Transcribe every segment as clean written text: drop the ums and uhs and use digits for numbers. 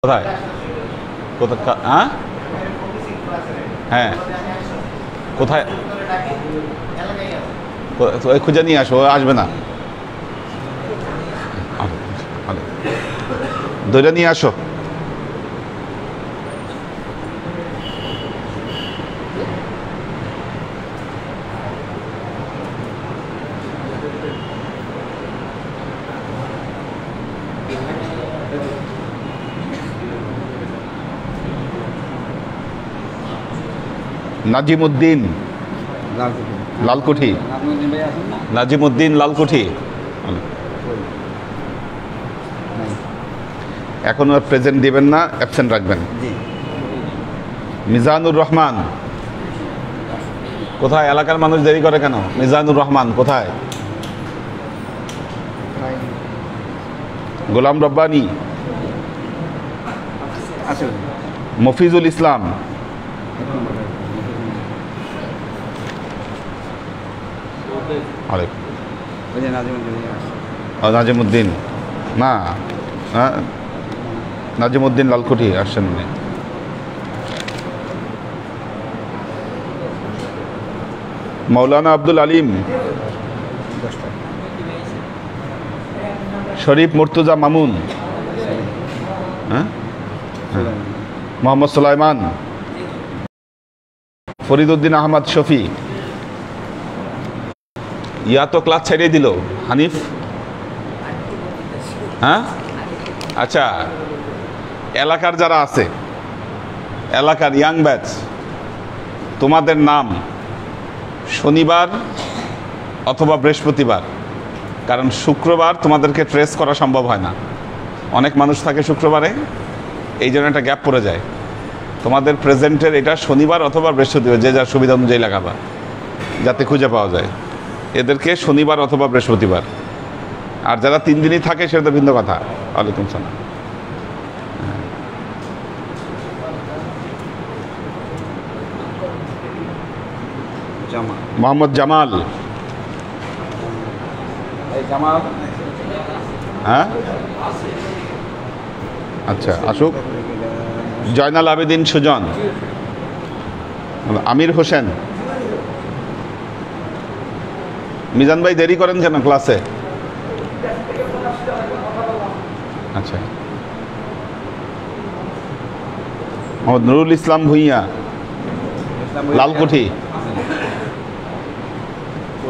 কোথায় কোথায় হ্যাঁ হ্যাঁ কোথায় ওই খুঁজে নিয়ে আসো, আসবে না, ধরে নিয়ে আসো। নাজিমউদ্দিন লালকুঠি, নাজিমউদ্দিন লালকুঠি এখন আর প্রেজেন্ট দিবেন না, অ্যাবসেন্ট রাখবেন। মিজানুর রহমান কোথায়? এলাকার মানুষ দেরি করে কেন? মিজানুর রহমান কোথায়? গোলাম রব্বানী, মফিজুল ইসলাম, নাজিমউদ্দিন না, নাজিমউদ্দিন লালকুঠি আসছেন। মৌলানা আব্দুল আলিম, শরীফ মুর্তজা মামুন, মোহাম্মদ সুলাইমান, ফরিদউদ্দিন আহমদ শফি। ইয়া তো ক্লাস ছেড়ে দিল। হানিফ, হ্যাঁ আচ্ছা, এলাকার যারা আছে, এলাকার ইয়াং ব্যাচ, তোমাদের নাম শনিবার অথবা বৃহস্পতিবার, কারণ শুক্রবার তোমাদেরকে ট্রেস করা সম্ভব হয় না, অনেক মানুষ থাকে শুক্রবারে, এই জন্য একটা গ্যাপ পড়ে যায়। তোমাদের প্রেজেন্টের এটা শনিবার অথবা বৃহস্পতিবার, যে যার সুবিধা অনুযায়ী লাগাবা যাতে খুঁজে পাওয়া যায়। এদেরকে শনিবার অথবা বৃহস্পতিবার, আর যারা 3 দিনই থাকে সেটা তো ভিন্ন কথা। ওয়ালাইকুম সালাম। মোহাম্মদ জামাল, হ্যাঁ আচ্ছা আসুক। জয়নাল আবেদিন সুজন, আমির হোসেন। মিজান ভাই দেরি করেন কেন ক্লাসে? আচ্ছা, মোহাম্মদ নুরুল ইসলাম ভুঁইয়া লালকুঠি,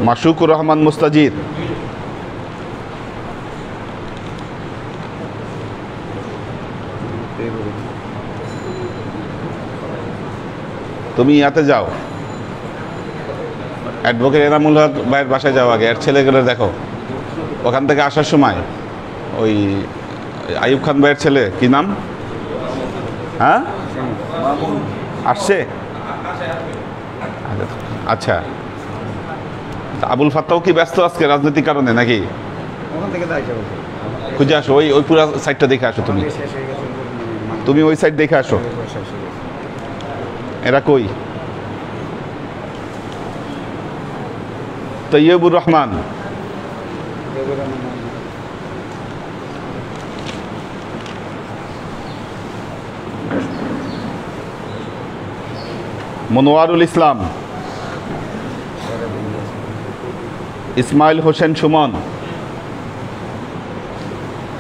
মাশুকুর রহমান মুস্তাজির, তুমি ইয়াতে যাও, অ্যাডভোকেট এনামুল হক ভাইয়ের বাসায় যাও আগে, এর ছেলেগুলো দেখো। ওখান থেকে আসার সময় ওই আইয়ুব খান ভাইয়ের ছেলে, কি নাম, হ্যাঁ আসছে? আচ্ছা, আবুল ফাত্তাও কি ব্যস্ত আজকে রাজনৈতিক কারণে নাকি? খুঁজে আসো, ওই ওই পুরো সাইডটা দেখে আসো। তুমি ওই সাইড দেখে আসো। এরা কই? তৈয়বুর রহমান, মনোয়ারুল ইসলাম, ইসমাইল হোসেন সুমন।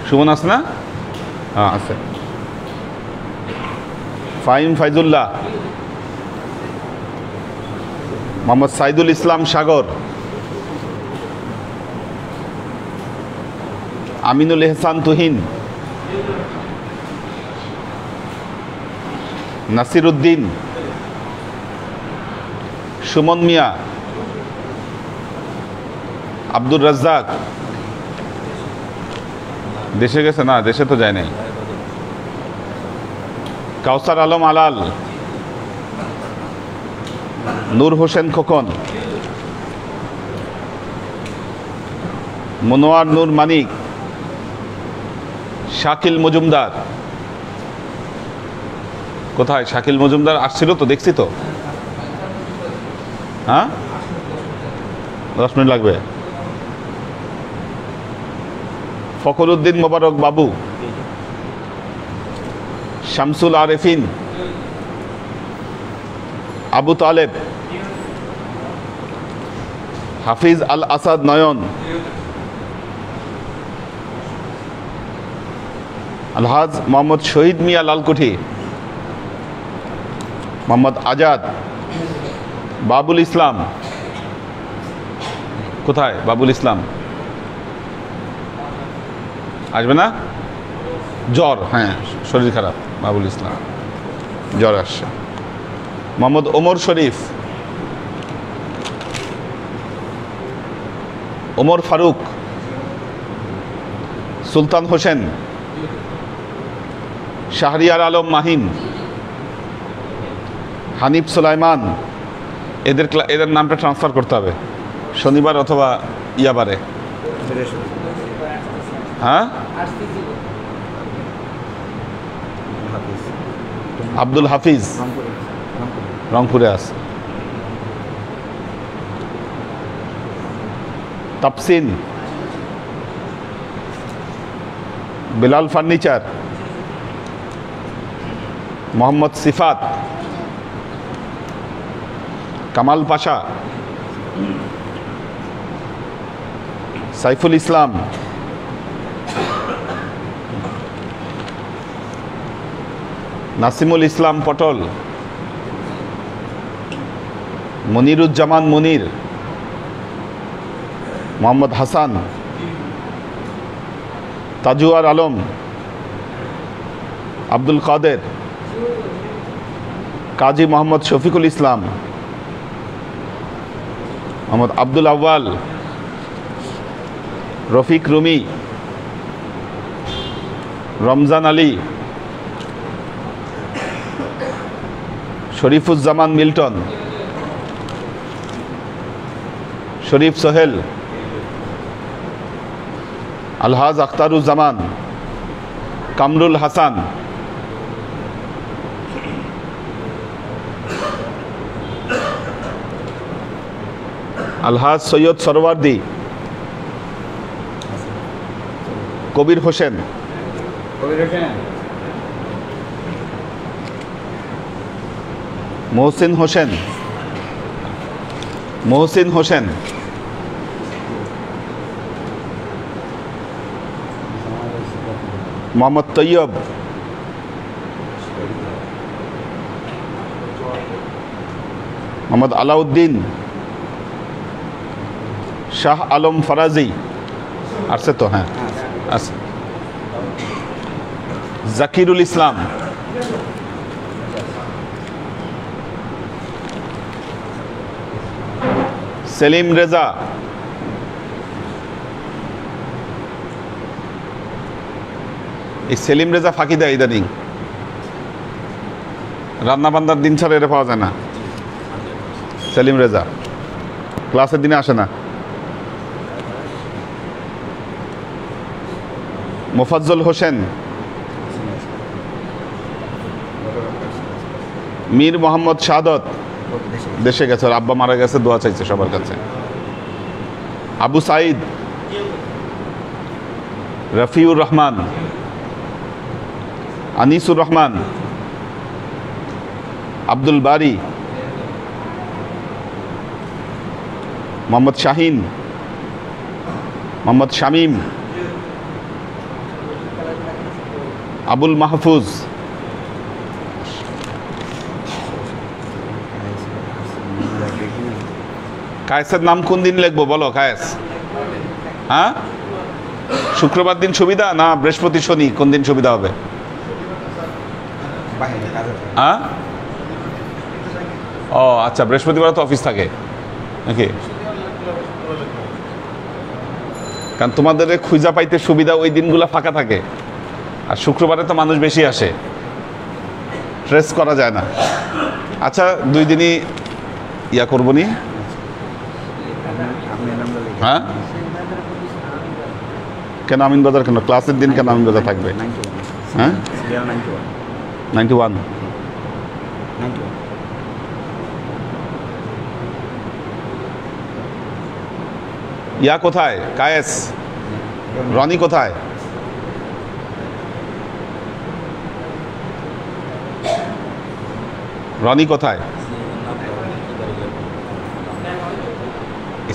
সুমন আছে না? হ্যাঁ আছে। ফাহিম ফাইজুল্লাহ, মোহাম্মদ সাইদুল ইসলাম সাগর, আমিনুল এহসান তুহিন, নাসির উদ্দিন, সুমন মিয়া, আব্দুর রাজ্জাক। দেশে গেছে না? দেশে তো যায় নাই। কাউসার আলম আলাল, নূর হোসেন খোকন, মনোয়ার নূর মানিক, শাকিল মজুমদার। কোথায় শাকিল মজুমদার? আসছিল তো, দেখছি তো। হ্যাঁ 10 মিনিট লাগবে। ফখরুদ্দিন মোবারক বাবু, শামসুল আরেফিন, আবু তালেব, হাফিজ আল আসাদ নয়ন, আলহাজ মোহাম্মদ শহীদ মিয়া লালকুঠি, মোহাম্মদ আজাদ, বাবুল ইসলাম। কোথায় বাবুল ইসলাম? আসবে না? জ্বর, হ্যাঁ শরীর খারাপ। বাবুল ইসলাম জ্বর আসছে। মোহাম্মদ ওমর শরীফ, ওমর ফারুক, সুলতান হোসেন, শাহরিয়ার আলম মাহিন, হানিফ সুলাইমান। এদের নামটা ট্রান্সফার করতে হবে শনিবার অথবা ইয়াবারে। হ্যাঁ, আব্দুল হাফিজ রংপুরে আছে। তাপসিন, বিলাল ফার্নিচার, মোহাম্মদ সিফাত, কামাল পাশা, সাইফুল ইসলাম, নাসিমুল ইসলাম পটল, মনিরুজ্জামান মনির, মোহাম্মদ হাসান, তাজুয়ার আলম, আব্দুল কাদের, কাজী মোহাম্মদ শফিকুল ইসলাম, মোহাম্মদ আব্দুল আউয়াল, রফিক রুমি, রমজান আলী, শরীফুজ্জামান মিল্টন, শরীফ সোহেল, আলহাজ আখতারুজ্জামান, কামরুল হাসান, আলহাজ সৈয়দ সরওয়ার্দী, কবির হোসেন, মহসিন হোসেন, মহসিন হোসেন, মোহাম্মদ তৈয়ব, মোহাম্মদ আলাউদ্দিন, শাহ আলম ফরাজি আছে তো? হ্যাঁ আছে। জাকিরুল ইসলাম, সেলিম রেজা, এই সেলিম রেজা ফাঁকি দেয় ইদানিং, রান্না বান্নার দিন ছাড়া এটা পাওয়া যায় না। সেলিম রেজা ক্লাসের দিনে আসে না। মোফাজ্জল হোসেন, মীর মোহাম্মদ শাহাদত দেশে গেছে, আব্বা মারা গেছে, দোয়া চাইছে সবার কাছে। আবু সাইদ, রফিউর রহমান, আনিসুর রহমান, আব্দুল বারি, মোহাম্মদ শাহিন, মোহাম্মদ শামীম, আবুল মাহফুজ, কায়েসের নাম কোন দিন লিখবো বলো? কায়েস, হ্যাঁ শুক্রবার দিন সুবিধা না বৃহস্পতি শনি? কোন দিন সুবিধা হবে? হ্যাঁ, ও আচ্ছা, বৃহস্পতিবার তো অফিস থাকে নাকি? কারণ তোমাদের খুঁজা পাইতে সুবিধা, ওই দিনগুলো ফাঁকা থাকে। আর শুক্রবারে তো মানুষ বেশি আসে, ট্রেস করা যায় না। আচ্ছা, 2 দিনই ইয়া করবো নি। হ্যাঁ, কেন আমিনবাজার? কেন ক্লাসের দিন কেন আমিনবাজার থাকবে? হ্যাঁ, 91 ইয়া কোথায়? কায়েস, রনি কোথায়? রনি কোথায়?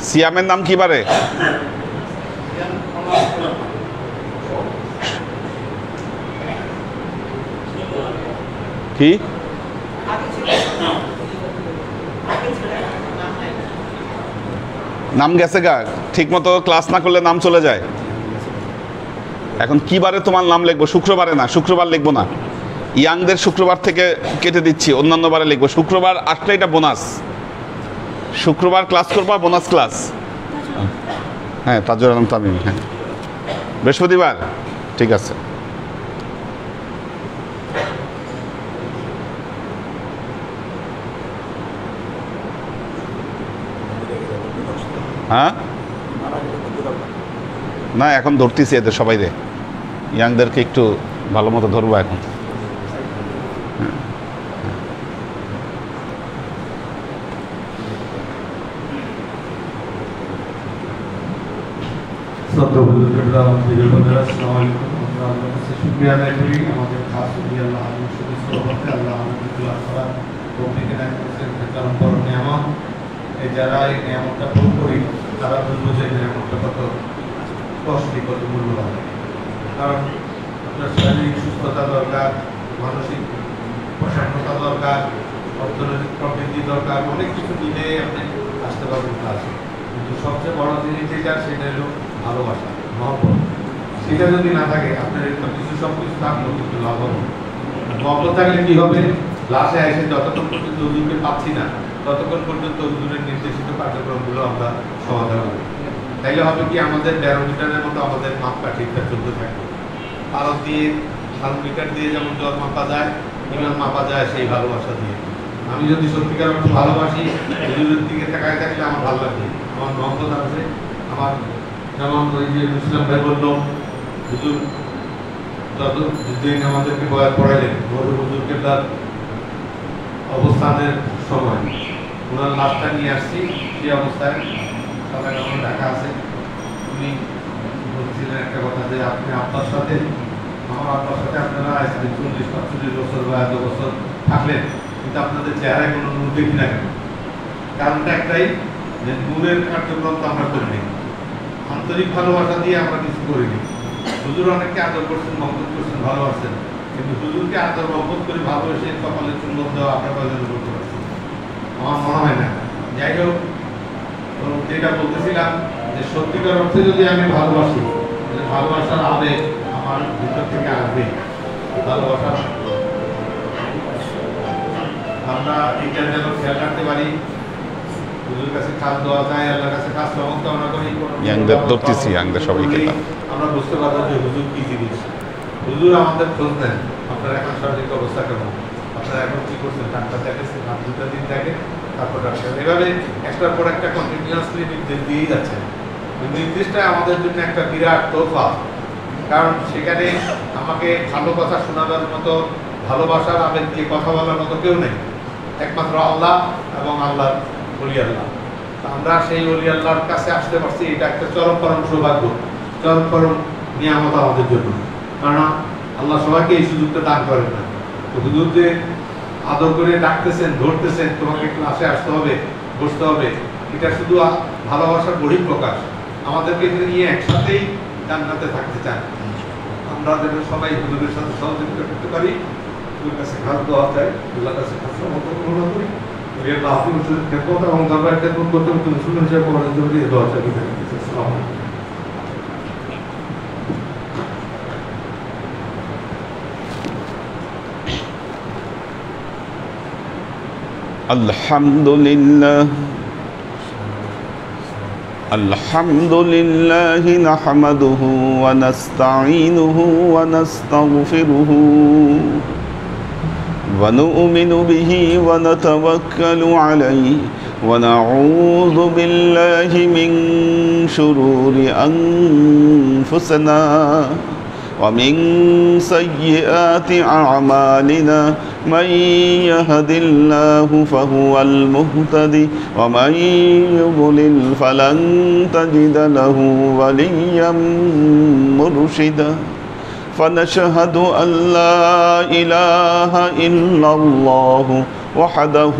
সিয়ামের নাম কি বারে? কি নাম গেছে গা? ঠিক মতো ক্লাস না করলে নাম চলে যায়। এখন কি বারে তোমার নাম লিখবো? শুক্রবারে না, শুক্রবার লিখবো না। ইয়াংদের শুক্রবার থেকে কেটে দিচ্ছি, অন্যান্য বারে লিখবো। শুক্রবার আসলে এটা বোনাস, শুক্রবার ক্লাস করবা, বোনাস ক্লাস। হ্যাঁ, তাজুর আলম তামিম। হ্যাঁ, বৃহস্পতিবার ঠিক আছে। হ্যাঁ, না এখন ধরতেছি এদের সবাই রে, ইয়াংদেরকে একটু ভালো মতো ধরবো এখন। শুক্রিয়া আদায় করি আমাদের খাস আল্লাহ আল্লাহ নিয়ামত। এই যারা এই নিয়ামতটা ভোগ করি তারা বুঝবো যে নিয়ামতটা কত কষ্টে, কত মূল্যবান। কারণ আপনার শারীরিক সুস্থতা দরকার, মানসিক প্রসন্নতা দরকার, অর্থনৈতিক প্রবৃদ্ধি দরকার, অনেক কিছু মিলে আপনি আসতে পারবেন ক্লাসে। কিন্তু সবচেয়ে বড় জিনিস যেটা, সেটা হলো ভালোবাসা, মহব্বত। সেটা যদি না থাকে আপনার কিছু সব কিছু থাকলেও কিন্তু লাভ হবে। মহব্বত থাকলে কি হবে? ক্লাসে এসে যতক্ষণ পর্যন্ত হুজুরকে পাচ্ছি না ততক্ষণ পর্যন্ত হুজুরের নির্দেশিত কার্যক্রমগুলো আমরা সমাধান করি। তাইলে হবে কি, আমাদের 13 মিটারের মতো আমাদের মাপটা ঠিকঠাক চলতে থাকবে। পালক দিয়ে, থার্মোমিটার দিয়ে যেমন জ্বর মাপা যায়, ইমান মাপা যায় সেই ভালোবাসা দিয়ে। আমি যদি সত্যিকার অর্থে ভালোবাসি, হুজুরের দিকে তাকায় থাকলে আমার ভালো লাগবে, আমার মহব্বত আছে। আমার যেমন ওই যে মুসলিম ভাই বলল, হুজুর যতদিন আমাদেরকে বয়ান পড়াইলেন, হুজুরকে তার অবস্থানের সময় ওনার লাশটা নিয়ে আসছি, সেই অবস্থায় সবাই যখন দেখা আছে, উনি বলছিলেন একটা কথা যে আপনি আপনার সাথে, আমার আপনার সাথে আপনারা আসছেন 40-45 বছর বা এত বছর থাকলেন, কিন্তু আপনাদের চেহারায় কোনো নূর দেখি না কেন? কারণটা একটাই, যে নূরের কার্যক্রম তো আমরা করিনি, আন্তরিক ভালোবাসা দিয়ে আমরা কিছু করিনি। হুজুর অনেককে আদর করছেন, মহব্বত করছেন, ভালোবাসেন, কিন্তু হুজুরকে আদর মহব্বত করে ভালোবেসে কপালে চুম্বন দেওয়া আপনার কয়জন করতে পারছেন? আমার মনে হয় না। যাই হোক, যেটা বলতেছিলাম যে সত্যিকার অর্থে যদি আমি ভালোবাসি, ভালোবাসার আবেগ আমার ভিতর থেকে আসবে। ভালোবাসা আমরা এটা যেন খেয়াল রাখতে পারি, হুজুর কাছে খাস দেওয়া যায়, আল্লাহর কাছে খাস রহমত কামনা করি। আমরা বুঝতে পারবো যে হুজুর কি জিনিস। হুজুর আমাদের খোঁজ নেন, আপনার এখন শারীরিক অবস্থা কেমন, আপনারা এখন কি করছেন, ডাক্তার দেখেছেন, হাত 2 দিন দেখে তারপর ডাক্তার, এভাবে একটার পর একটা কন্টিনিউয়াসলি নির্দেশ দিয়েই যাচ্ছে। নির্দেশটা আমাদের জন্য একটা বিরাট তোফা, কারণ সেখানে আমাকে ভালো কথা শোনাবার মতো, ভালোবাসার আবেগ দিয়ে কথা বলার মতো কেউ নেই, একমাত্র আল্লাহ এবং আল্লাহর ওলি আল্লাহ। আমরা সেই ওলি আল্লাহর কাছে আসতে পারছি, এটা একটা চরম পরম সৌভাগ্য, চরম পরম নিয়ামত আমাদের জন্য। কারণ আল্লাহ সবাইকে এই সুযোগটা দান করেন না। তো হুজুর যে আদর করে ডাকতেছেন, ধরতেছেন, তোমাকে ক্লাসে আসতে হবে, বসতে হবে, এটা শুধু ভালোবাসার বহিঃপ্রকাশ। আমাদেরকে নিয়ে একসাথেই জান্নাতে থাকতে চান। আমরা যেন সবাই হুজুরের সাথে সহযোগিতা করতে পারি, হুজুরের কাছে খাস দেওয়া চাই, আল্লাহর কাছে খাস রহমত কামনা করি। আপনি খেদমত এবং দরবারে খেদমত করতে করতে মুসলিম হিসেবে পড়ার জন্য দোয়া চাই। আসসালামু আলাইকুম। আলহামদুলিল্লাহ নাহমাদুহু ওয়া নাস্তাঈনুহু ওয়া নাস্তাগফিরুহু ওয়া নু'মিনু বিহি ওয়া নাতাওয়াক্কালু আলাইহি ওয়া নাউযু বিল্লাহি মিন শুরুরি আনফুসিনা ومن سيئات أعمالنا من يهد الله فهو المهتدي ومن يضلل فلن تجد له وليا مرشدا فنشهد أن لا إله إلا الله وحده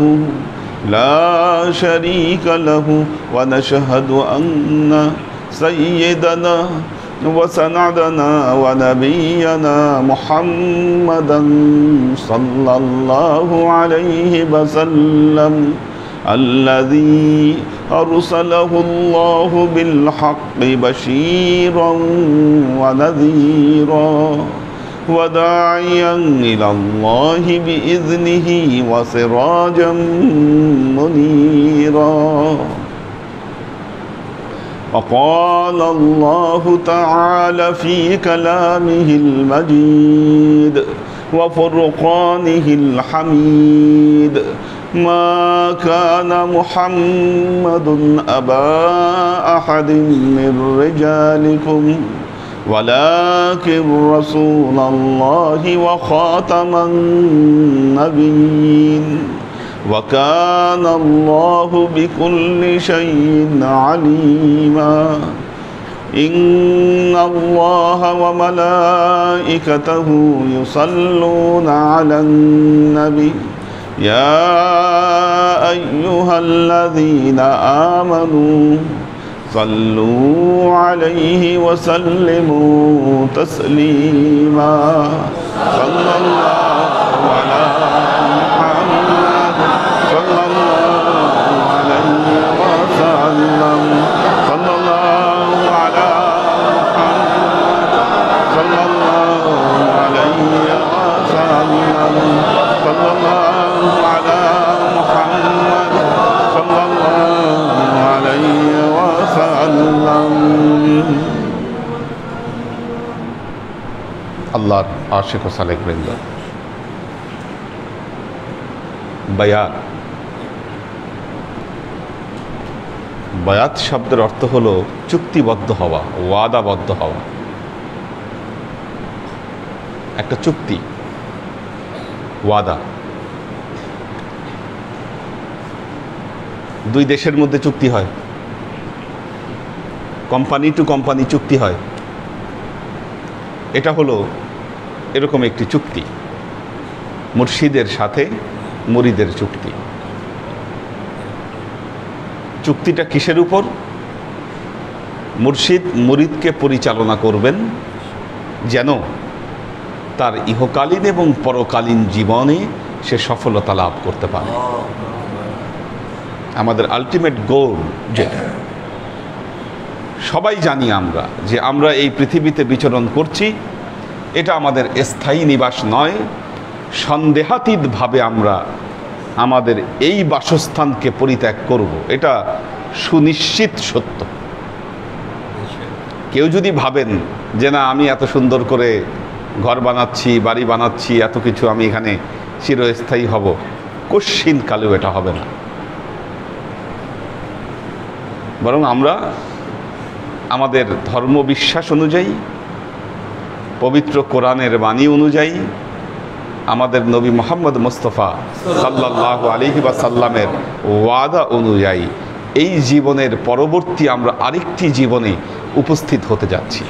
لا شريك له ونشهد أن سيدنا وسندنا ونبينا محمدا صلى الله عليه وسلم الذي أرسله الله بالحق بشيرا ونذيرا وداعيا إلى الله بإذنه وسراجا منيرا وقال الله تعالى في كلامه المجيد وفرقانه الحميد ما كان محمد أبا أحد من رجالكم ولكن رسول الله وخاتم النبيين وكان الله بكل شيء عليما إن الله وملائكته يصلون على النبي يا أيها الذين آمنوا صلوا عليه وسلموا تسليما صلى الله على محمد صلى الله عليه وسلم صلى الله على محمد صلى الله عليه وسلم صلى الله على محمد صلى الله عليه وسلم আল্লাহর আশিক ও সালেক বৃন্দ, বায়াত বায়াত শব্দের অর্থ হলো চুক্তিবদ্ধ হওয়া, ওয়াদাবদ্ধ হওয়া। একটা চুক্তি, ওয়াদা। দুই দেশের মধ্যে চুক্তি হয়, কোম্পানি টু কোম্পানি চুক্তি হয়। এটা হলো এরকম একটি চুক্তি, মুর্শিদের সাথে মুরিদের চুক্তি। চুক্তিটা কিসের উপর? মুর্শিদ মুরিদকে পরিচালনা করবেন যেন তার ইহকালীন এবং পরকালীন জীবনে সে সফলতা লাভ করতে পারে। আমাদের আলটিমেট গোল যেটা, সবাই জানি আমরা যে আমরা এই পৃথিবীতে বিচরণ করছি, এটা আমাদের স্থায়ী নিবাস নয়। সন্দেহাতীতভাবে আমরা আমাদের এই বাসস্থানকে পরিত্যাগ করব, এটা সুনিশ্চিত সত্য। কেউ যদি ভাবেন যে না আমি এত সুন্দর করে ঘর বানাচ্ছি, বাড়ি বানাচ্ছি, এত কিছু আমি এখানে চিরস্থায়ী হব, কশ্চিন কালেও এটা হবে না। বরং আমরা আমাদের ধর্ম বিশ্বাস অনুযায়ী, পবিত্র কোরআনের বাণী অনুযায়ী, আমাদের নবী মুহাম্মদ মুস্তাফা সাল্লাল্লাহু আলাইহি ওয়াসাল্লামের ওয়াদা অনুযায়ী এই জীবনের পরবর্তী আমরা আরেকটি জীবনে উপস্থিত হতে যাচ্ছি।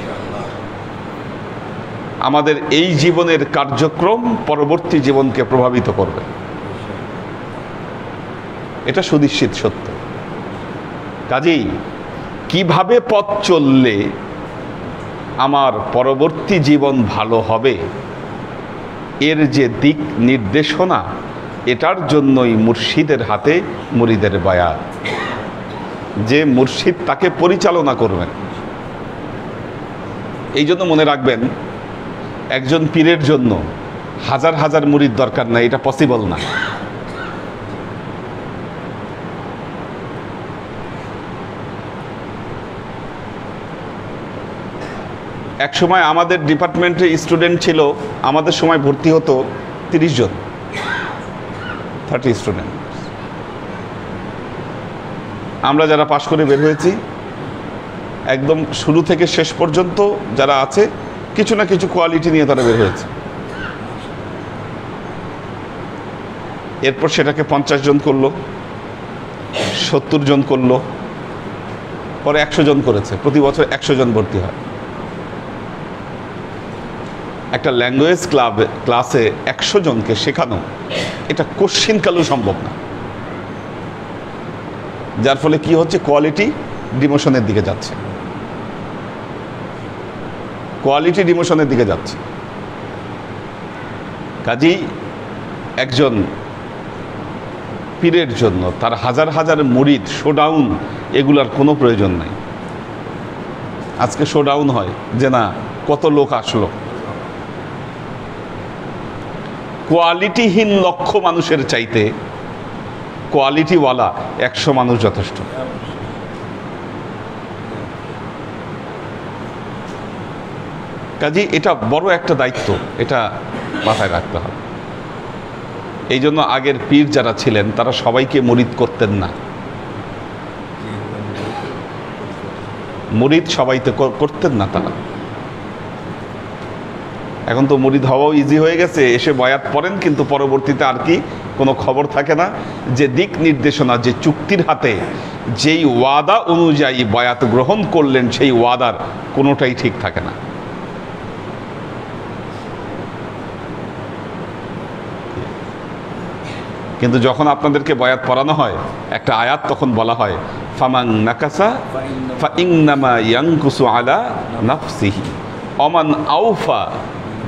আমাদের এই জীবনের কার্যক্রম পরবর্তী জীবনকে প্রভাবিত করবে, এটা সুনিশ্চিত সত্য। কাজেই কিভাবে পথ চললে আমার পরবর্তী জীবন ভালো হবে, এর যে দিক নির্দেশনা, এটার জন্যই মুর্শিদের হাতে মুরিদের বায়াত। যে মুর্শিদ তাকে পরিচালনা করবেন। এই জন্য মনে রাখবেন, একজন পীরের জন্য হাজার হাজার মুরিদ দরকার নাই, এটা পসিবল না। এক সময় আমাদের ডিপার্টমেন্টে স্টুডেন্ট ছিল, আমাদের সময় ভর্তি হতো 30 জন, 30 স্টুডেন্ট। আমরা যারা পাশ করে বের হয়েছি, একদম শুরু থেকে শেষ পর্যন্ত যারা আছে, কিছু না কিছু কোয়ালিটি নিয়ে তারা বের হয়েছে। এরপর সেটাকে 50 জন করলো, 70 জন করলো, পরে 100 জন করেছে। প্রতি বছর 100 জন ভর্তি হয়। একটা ল্যাঙ্গুয়েজ ক্লাসে 100 জনকে শেখানো এটা কোশ্চিনকালেও সম্ভব না। যার ফলে কি হচ্ছে, কোয়ালিটি ডিমোশনের দিকে যাচ্ছে, কোয়ালিটি ডিমোশনের দিকে যাচ্ছে। কাজেই একজন পীরের জন্য তার হাজার হাজার মুরিদ শোডাউন এগুলার কোনো প্রয়োজন নাই। আজকে শোডাউন হয় যে না কত লোক আসলো, কোয়ালিটিহীন লক্ষ মানুষের চাইতে কোয়ালিটিওয়ালা 100 মানুষ যথেষ্ট। কাজেই এটা বড় একটা দায়িত্ব, এটা মাথায় রাখতে হবে। এই জন্য আগের পীর যারা ছিলেন তারা সবাইকে মুরিদ করতেন না, মুরিদ সবাইতে করতেন না তারা। এখন তো মুরিদ হওয়াও ইজি হয়ে গেছে, এসে বয়াত পড়েন কিন্তু পরবর্তীতে আর কি কোনো খবর থাকে না, যে দিক নির্দেশনা, যে চুক্তির হাতে যেই ওয়াদা অনুযায়ী বয়াত গ্রহণ করলেন সেই ওয়াদার কোনোটাই ঠিক থাকে না। কিন্তু যখন আপনাদেরকে বয়াত পড়ানো হয় একটা আয়াত, তখন বলা হয় ফামান নাকাসা ফাইন্নামা ইয়ানকুসু আলা নাফসিহি ওমান আউফা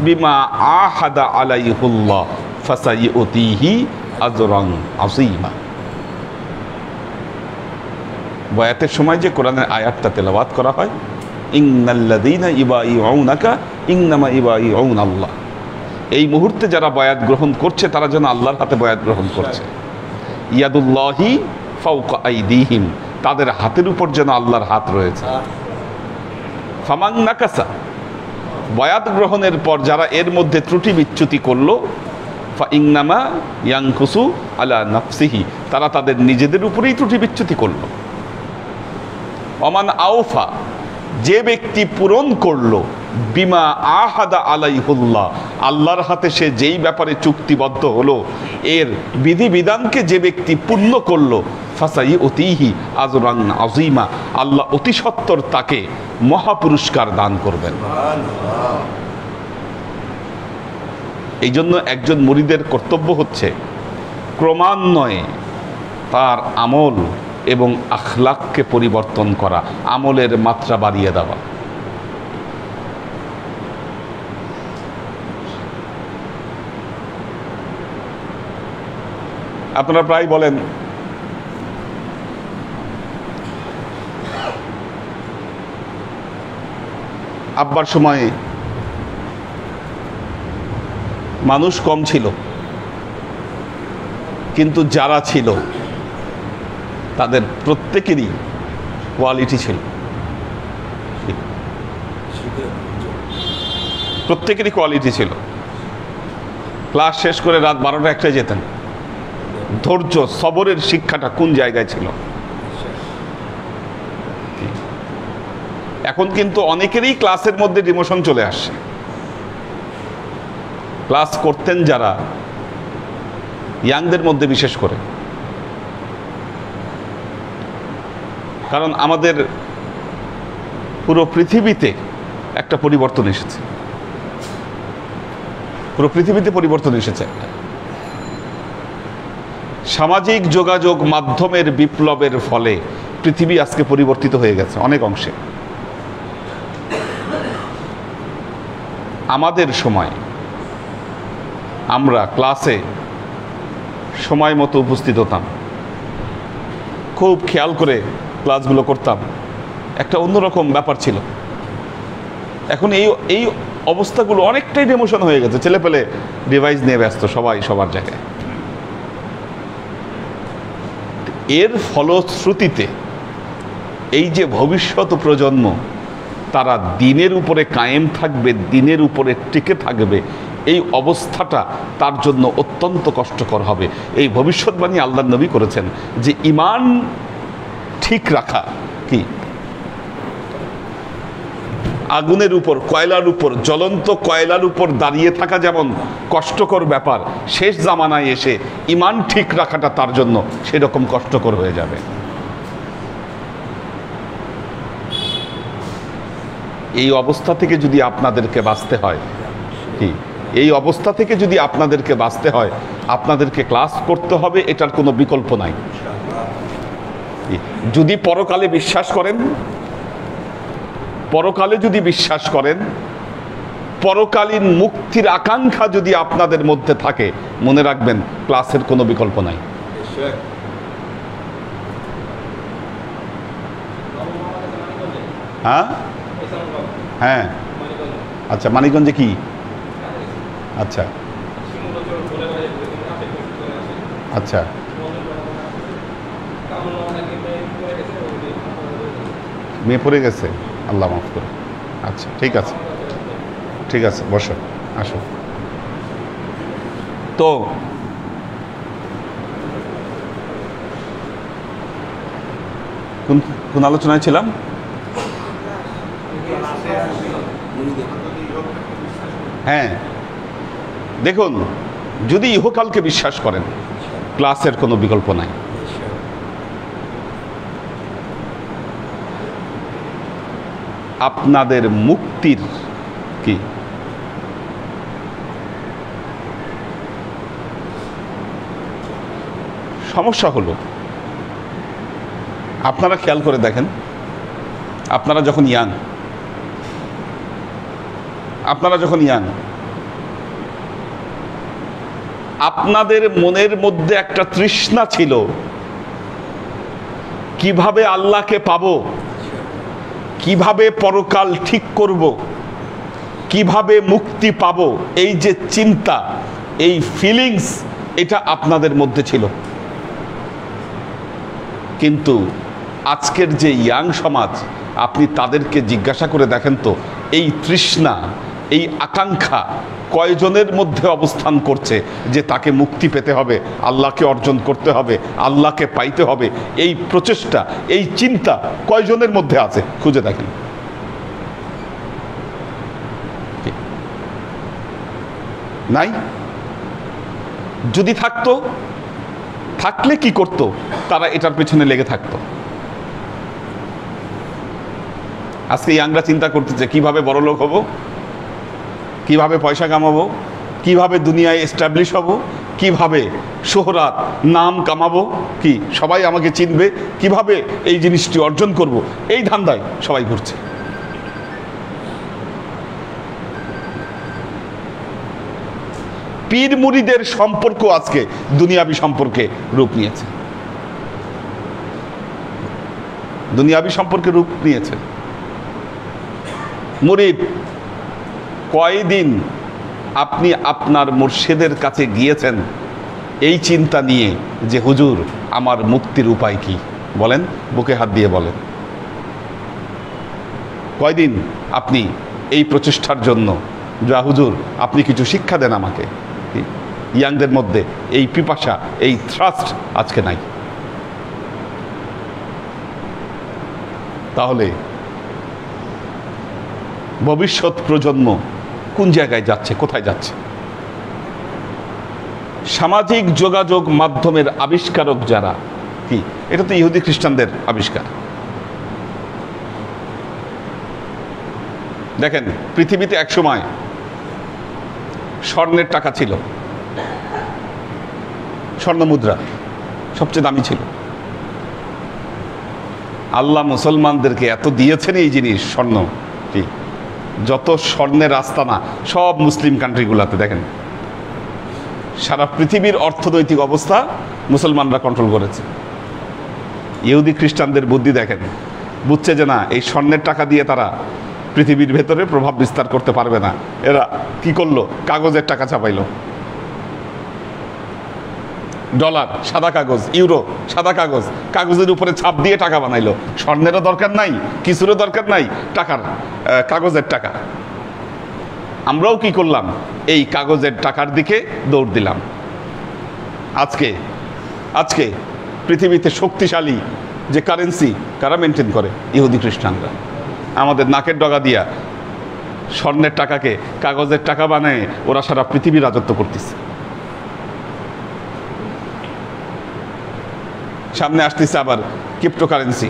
বিমা আহাদা আলাইহুল্লাহ ফাসাইউতিহি আজরান আযীমা। বয়াতের সময় যে কোরআনের আয়াতটা তেলাওয়াত করা হয়, ইন্নাল্লাযীনা ইবাইউনাকা ইন্নামা ইবাইউনাল্লাহ, এই মুহূর্তে যারা বয়াত গ্রহণ করছে তারা যেন আল্লাহর হাতে বয়াত গ্রহণ করছে। ইয়াদুল্লাহি ফাওকা আইদিহিম, তাদের হাতের উপর যেন আল্লাহর হাত রয়েছে। ফামান নাকাসা, বয়াত গ্রহণের পর যারা এর মধ্যে ত্রুটি বিচ্যুতি করলো, ফাইন্নামা ইয়ানকুসু আলা নাফসিহি, তারা তাদের নিজেদের উপরেই ত্রুটি বিচ্যুতি করলো। ওমান আউফা, যে ব্যক্তি পূরণ করলো, বিমা আহাদা আলাইহুল্লাহ, আল্লাহর হাতে সে যেই ব্যাপারে চুক্তিবদ্ধ হলো এর বিধিবিধানকে যে ব্যক্তি পূর্ণ করলো, ফাসাইউতিহি আজরান আযীমা, আল্লাহ অতি সত্বর তাকে মহাপুরস্কার দান করবেন। এই জন্য একজন মুরিদের কর্তব্য হচ্ছে ক্রমান্বয়ে তার আমল এবং আখলাককে পরিবর্তন করা, আমলের মাত্রা বাড়িয়ে দেওয়া। আপনারা প্রায় বলেন আব্বার সময়ে মানুষ কম ছিল, কিন্তু যারা ছিল তাদের প্রত্যেকেরই কোয়ালিটি ছিল, প্রত্যেকেরই কোয়ালিটি ছিল। ক্লাস শেষ করে রাত 12টা-1টায় যেতেন। ধৈর্য সবরের শিক্ষাটা কোন জায়গায় ছিল? এখন কিন্তু অনেকেরই ক্লাসের মধ্যে ডিমোশন চলে আসছে। ক্লাস করতেন যারা, ইয়াংদের মধ্যে বিশেষ করে, কারণ আমাদের পুরো পৃথিবীতে একটা পরিবর্তন এসেছে, পুরো পৃথিবীতে পরিবর্তন এসেছে। সামাজিক যোগাযোগ মাধ্যমের বিপ্লবের ফলে পৃথিবী আজকে পরিবর্তিত হয়ে গেছে অনেক অংশে। আমাদের সময় আমরা ক্লাসে সময় মতো উপস্থিত হতাম, খুব খেয়াল করে ক্লাসগুলো করতাম, একটা অন্যরকম ব্যাপার ছিল। এখন এই অবস্থাগুলো অনেকটাই ডিমোশন হয়ে গেছে। ছেলেপেলে ডিভাইস নিয়ে ব্যস্ত, সবাই সবার জায়গায়। এর ফলশ্রুতিতে এই যে ভবিষ্যৎ প্রজন্ম, তারা দিনের উপরে কায়েম থাকবে, দিনের উপরে টিকে থাকবে, এই অবস্থাটা তার জন্য অত্যন্ত কষ্টকর হবে। এই ভবিষ্যৎবাণী আল্লাহর নবী করেছেন যে ঈমান ঠিক রাখা কি আগুনের উপর, কয়লার উপর, জ্বলন্ত কয়লার উপর দাঁড়িয়ে থাকা যেমন কষ্টকর ব্যাপার, শেষ জামানায় এসে ঈমান ঠিক রাখাটা তার জন্য সেরকম কষ্টকর হয়ে যাবে। এই অবস্থা থেকে যদি আপনাদেরকে বাঁচতে হয় কি এই অবস্থা থেকে যদি আপনাদেরকে বাঁচতে হয়, আপনাদেরকে ক্লাস করতে হবে, এটার কোনো বিকল্প নাই। যদি পরকালে বিশ্বাস করেন, পরকালে যদি বিশ্বাস করেন, পরকালীন মুক্তির আকাঙ্ক্ষা যদি আপনাদের মধ্যে থাকে, মনে রাখবেন ক্লাসের কোনো বিকল্প নাই। হ্যাঁ হ্যাঁ, আচ্ছা, মানিকগঞ্জে কি? আচ্ছা আচ্ছা, মেয়ে পড়ে গেছে, আল্লাহ মাফ করে। আচ্ছা ঠিক আছে, ঠিক আছে, বসো, আসো। তো কোন কোন আলোচনায় ছিলাম? হ্যাঁ, দেখুন, যদি ইহকালকে বিশ্বাস করেন, ক্লাসের কোনো বিকল্প নাই। আপনাদের মুক্তির কি সমস্যা হলো, আপনারা খেয়াল করে দেখেন, আপনারা যখন ইয়াং, আপনাদের মনের মধ্যে একটা তৃষ্ণা ছিল কিভাবে আল্লাহকে পাবো, কিভাবে পরকাল ঠিক করব, কিভাবে মুক্তি পাবো, এই যে চিন্তা, এই ফিলিংস, এটা আপনাদের মধ্যে ছিল। কিন্তু আজকের যে ইয়াং সমাজ, আপনি তাদেরকে জিজ্ঞাসা করে দেখেন তো, এই তৃষ্ণা, এই আকাঙ্ক্ষা কয়জনের মধ্যে অবস্থান করছে যে তাকে মুক্তি পেতে হবে, আল্লাহকে অর্জন করতে হবে, আল্লাহকে পাইতে হবে, এই প্রচেষ্টা, এই চিন্তা কয়জনের মধ্যে আছে? খুঁজে দেখেন। নাই। যদি থাকতো, থাকলে কি করত? তারা এটার পেছনে লেগে থাকতো। আজকে ইয়াংরা চিন্তা করতেছে কিভাবে বড়লোক হব, কিভাবে পয়সা কামাবো, কিভাবে দুনিয়ায় এস্টাবলিশ হব, কিভাবে শোহরাত, নাম কামাবো, কি সবাই আমাকে চিনবে, কিভাবে এই জিনিসটি অর্জন করব, এই ধান্দায় সবাই ঘুরছে। পীর মুরিদের সম্পর্ক আজকে দুনিয়াবি সম্পর্কে রূপ নিয়েছে, দুনিয়াবি সম্পর্কে রূপ নিয়েছে। মুরিদ, কয়দিন আপনি আপনার মুর্শিদের কাছে গিয়েছেন এই চিন্তা নিয়ে যে হুজুর আমার মুক্তির উপায় কি? বলেন, বুকে হাত দিয়ে বলেন। কয়দিন আপনি এই প্রচেষ্টার জন্য, যা হুজুর আপনি কিছু শিক্ষা দেন আমাকে? ইয়াংদের মধ্যে এই পিপাসা, এই থ্রাস্ট আজকে নাই। তাহলে ভবিষ্যৎ প্রজন্ম কোন জায়গায় যাচ্ছে, কোথায় যাচ্ছে? সামাজিক যোগাযোগ মাধ্যমের আবিষ্কারক যারা, কি এটা তো ইহুদি খ্রিস্টানদের আবিষ্কার। দেখেন, পৃথিবীতে একসময় স্বর্ণের টাকা ছিল, স্বর্ণ মুদ্রা সবচেয়ে দামি ছিল। আল্লাহ মুসলমানদেরকে এত দিয়েছেন এই জিনিস, স্বর্ণ, কি যত স্বর্ণের আস্তানা সব মুসলিম কান্ট্রিগুলোতে। দেখেন, সারা পৃথিবীর অর্থনৈতিক অবস্থা মুসলমানরা কন্ট্রোল করেছে। ইহুদি খ্রিস্টানদের বুদ্ধি দেখেন, বুঝছে যে না, এই স্বর্ণের টাকা দিয়ে তারা পৃথিবীর ভেতরে প্রভাব বিস্তার করতে পারবে না। এরা কি করলো? কাগজের টাকা ছাপাইলো। ডলার সাদা কাগজ, ইউরো সাদা কাগজ, কাগজের উপরে ছাপ দিয়ে টাকা বানাইলো। স্বর্ণেরও দরকার নাই, কিছুরও দরকার নাই, টাকার, কাগজের টাকা। আমরাও কি করলাম? এই কাগজের টাকার দিকে দৌড় দিলাম। আজকে আজকে পৃথিবীতে শক্তিশালী যে কারেন্সি কারা মেনটেন করে? ইহুদি খ্রিস্টানরা। আমাদের নাকের ডগা দিয়া স্বর্ণের টাকাকে কাগজের টাকা বানায় ওরা সারা পৃথিবী রাজত্ব করতেছে। সামনে আসতেছে আবার ক্রিপ্টোকারেন্সি।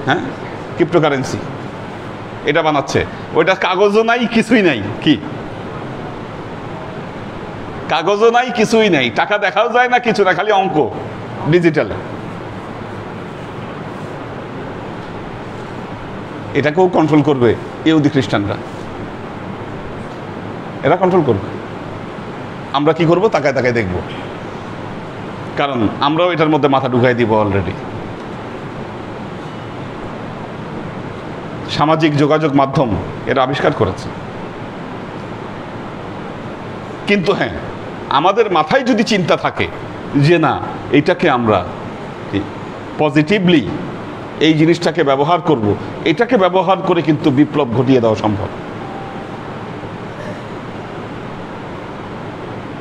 হ্যাঁ, ক্রিপ্টোকারেন্সি এটা বানাচ্ছে। ওইটা কাগজও নাই, কিছুই নাই। কি কাগজও নাই, কিছুই নাই, টাকা দেখাও যায় না, কিছু না, খালি অঙ্ক ডিজিটাল। এটাকেও কন্ট্রোল করবে ইহুদি খ্রিস্টানরা, এরা কন্ট্রোল করবে। আমরা কি করব? তাকায় তাকায় দেখব, কারণ আমরাও এটার মধ্যে মাথা ঢুকাই দিব অলরেডি। সামাজিক যোগাযোগ মাধ্যম এরা আবিষ্কার করেছে। কিন্তু হ্যাঁ, আমাদের মাথায় যদি চিন্তা থাকে যে না, এটাকে আমরা পজিটিভলি এই জিনিসটাকে ব্যবহার করব, এটাকে ব্যবহার করে কিন্তু বিপ্লব ঘটিয়ে দেওয়া সম্ভব,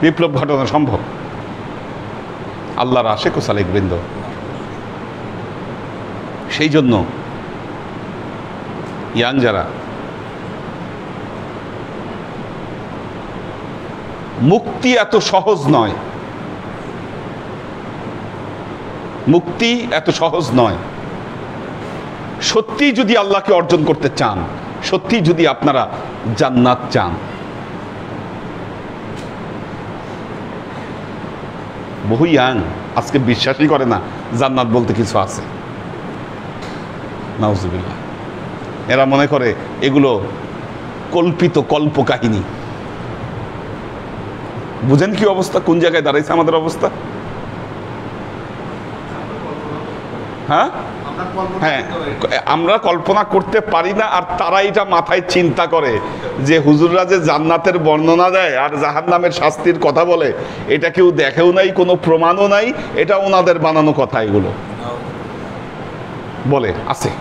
বিপ্লব ঘটানো সম্ভব। আল্লাহর আশেক ও সালেক বৃন্দ, সেই জন্য ইয়াং যারা, মুক্তি এত সহজ নয়, মুক্তি এত সহজ নয়। সত্যি যদি আল্লাহকে অর্জন করতে চান, সত্যি যদি আপনারা জান্নাত চান, বহু ইয়াং আজকে বিশ্বাসই করে না জান্নাত বলতে কিছু আছে। নাউজুবিল্লাহ। এরা মনে করে এগুলো কল্পিত কল্পকাহিনী। বুঝেন কি অবস্থা, কোন জায়গায় দাঁড়াইছে আমাদের অবস্থা? হ্যাঁ হ্যাঁ, আমরা কল্পনা করতে পারি না। আর তারা এটা মাথায় চিন্তা করে যে হুজুররা যে জান্নাতের বর্ণনা দেয় আর জাহান্নামের শাস্তির কথা বলে, এটা কেউ দেখেও নাই, কোনো প্রমাণও নাই, এটা ওনাদের বানানো কথা। এগুলো বলে আছে,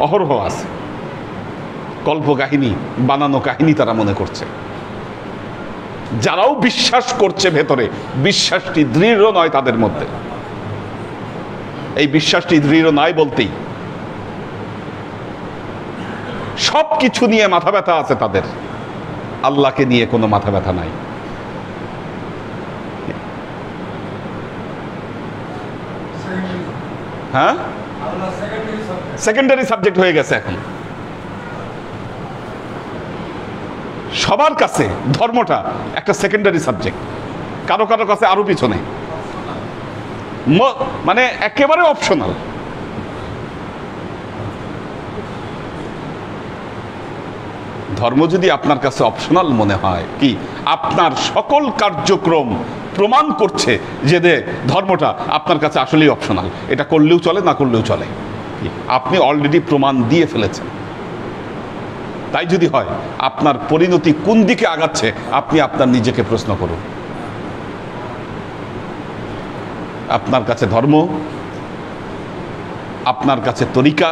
অহরহ আছে, কল্পকাহিনী, বানানো কাহিনী তারা মনে করছে। যারাও বিশ্বাস করছে ভেতরে, বিশ্বাসটি দৃঢ় নয় তাদের মধ্যে। এই বিশ্বাসটি দৃঢ় নয় বলতেই সব কিছু নিয়ে মাথা ব্যথা আছে তাদের, আল্লাহকে নিয়ে কোনো মাথা ব্যথা নাই। হ্যাঁ, সেকেন্ডারি সাবজেক্ট হয়ে গেছে এখন সবার কাছে। ধর্মটা একটা সেকেন্ডারি সাবজেক্ট, কারো কারো কাছে আরো পিছনে, মানে একেবারে অপশনাল। ধর্ম যদি আপনার কাছে অপশনাল মনে হয়, কি আপনার সকল কার্যক্রম প্রমাণ করছে যে ধর্মটা আপনার কাছে আসলেই অপশনাল, এটা করলেও চলে, না করলেও চলে, আপনি অলরেডি প্রমাণ দিয়ে ফেলেছেন। তাই যদি হয়, আপনার পরিণতি কোন দিকে আগাচ্ছে আপনি আপনার নিজেকে প্রশ্ন করুন। আপনার কাছে ধর্ম, আপনার কাছে তরিকা,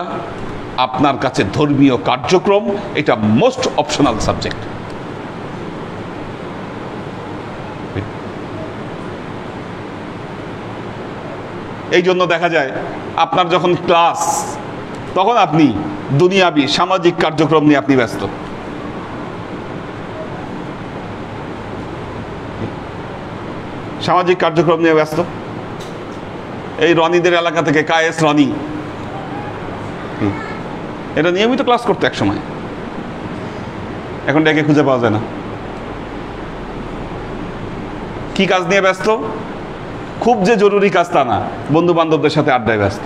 আপনার কাছে ধর্মীয় কার্যক্রম, এটা মোস্ট অপশনাল সাবজেক্ট। এই জন্য দেখা যায় আপনার যখন ক্লাস, তখন আপনি দুনিয়াবি সামাজিক কার্যক্রম নিয়ে আপনি ব্যস্ত। সামাজিক কার্যক্রম নিয়ে ব্যস্ত। এই রনিদের এলাকা থেকে কায়েস রনি, এটা নিয়মিত ক্লাস করতে এক সময়, এখন ডেকে খুঁজে পাওয়া যায় না। কি কাজ নিয়ে ব্যস্ত? খুব যে জরুরি কাজ তা না, বন্ধু বান্ধবদের সাথে আড্ডায় ব্যস্ত।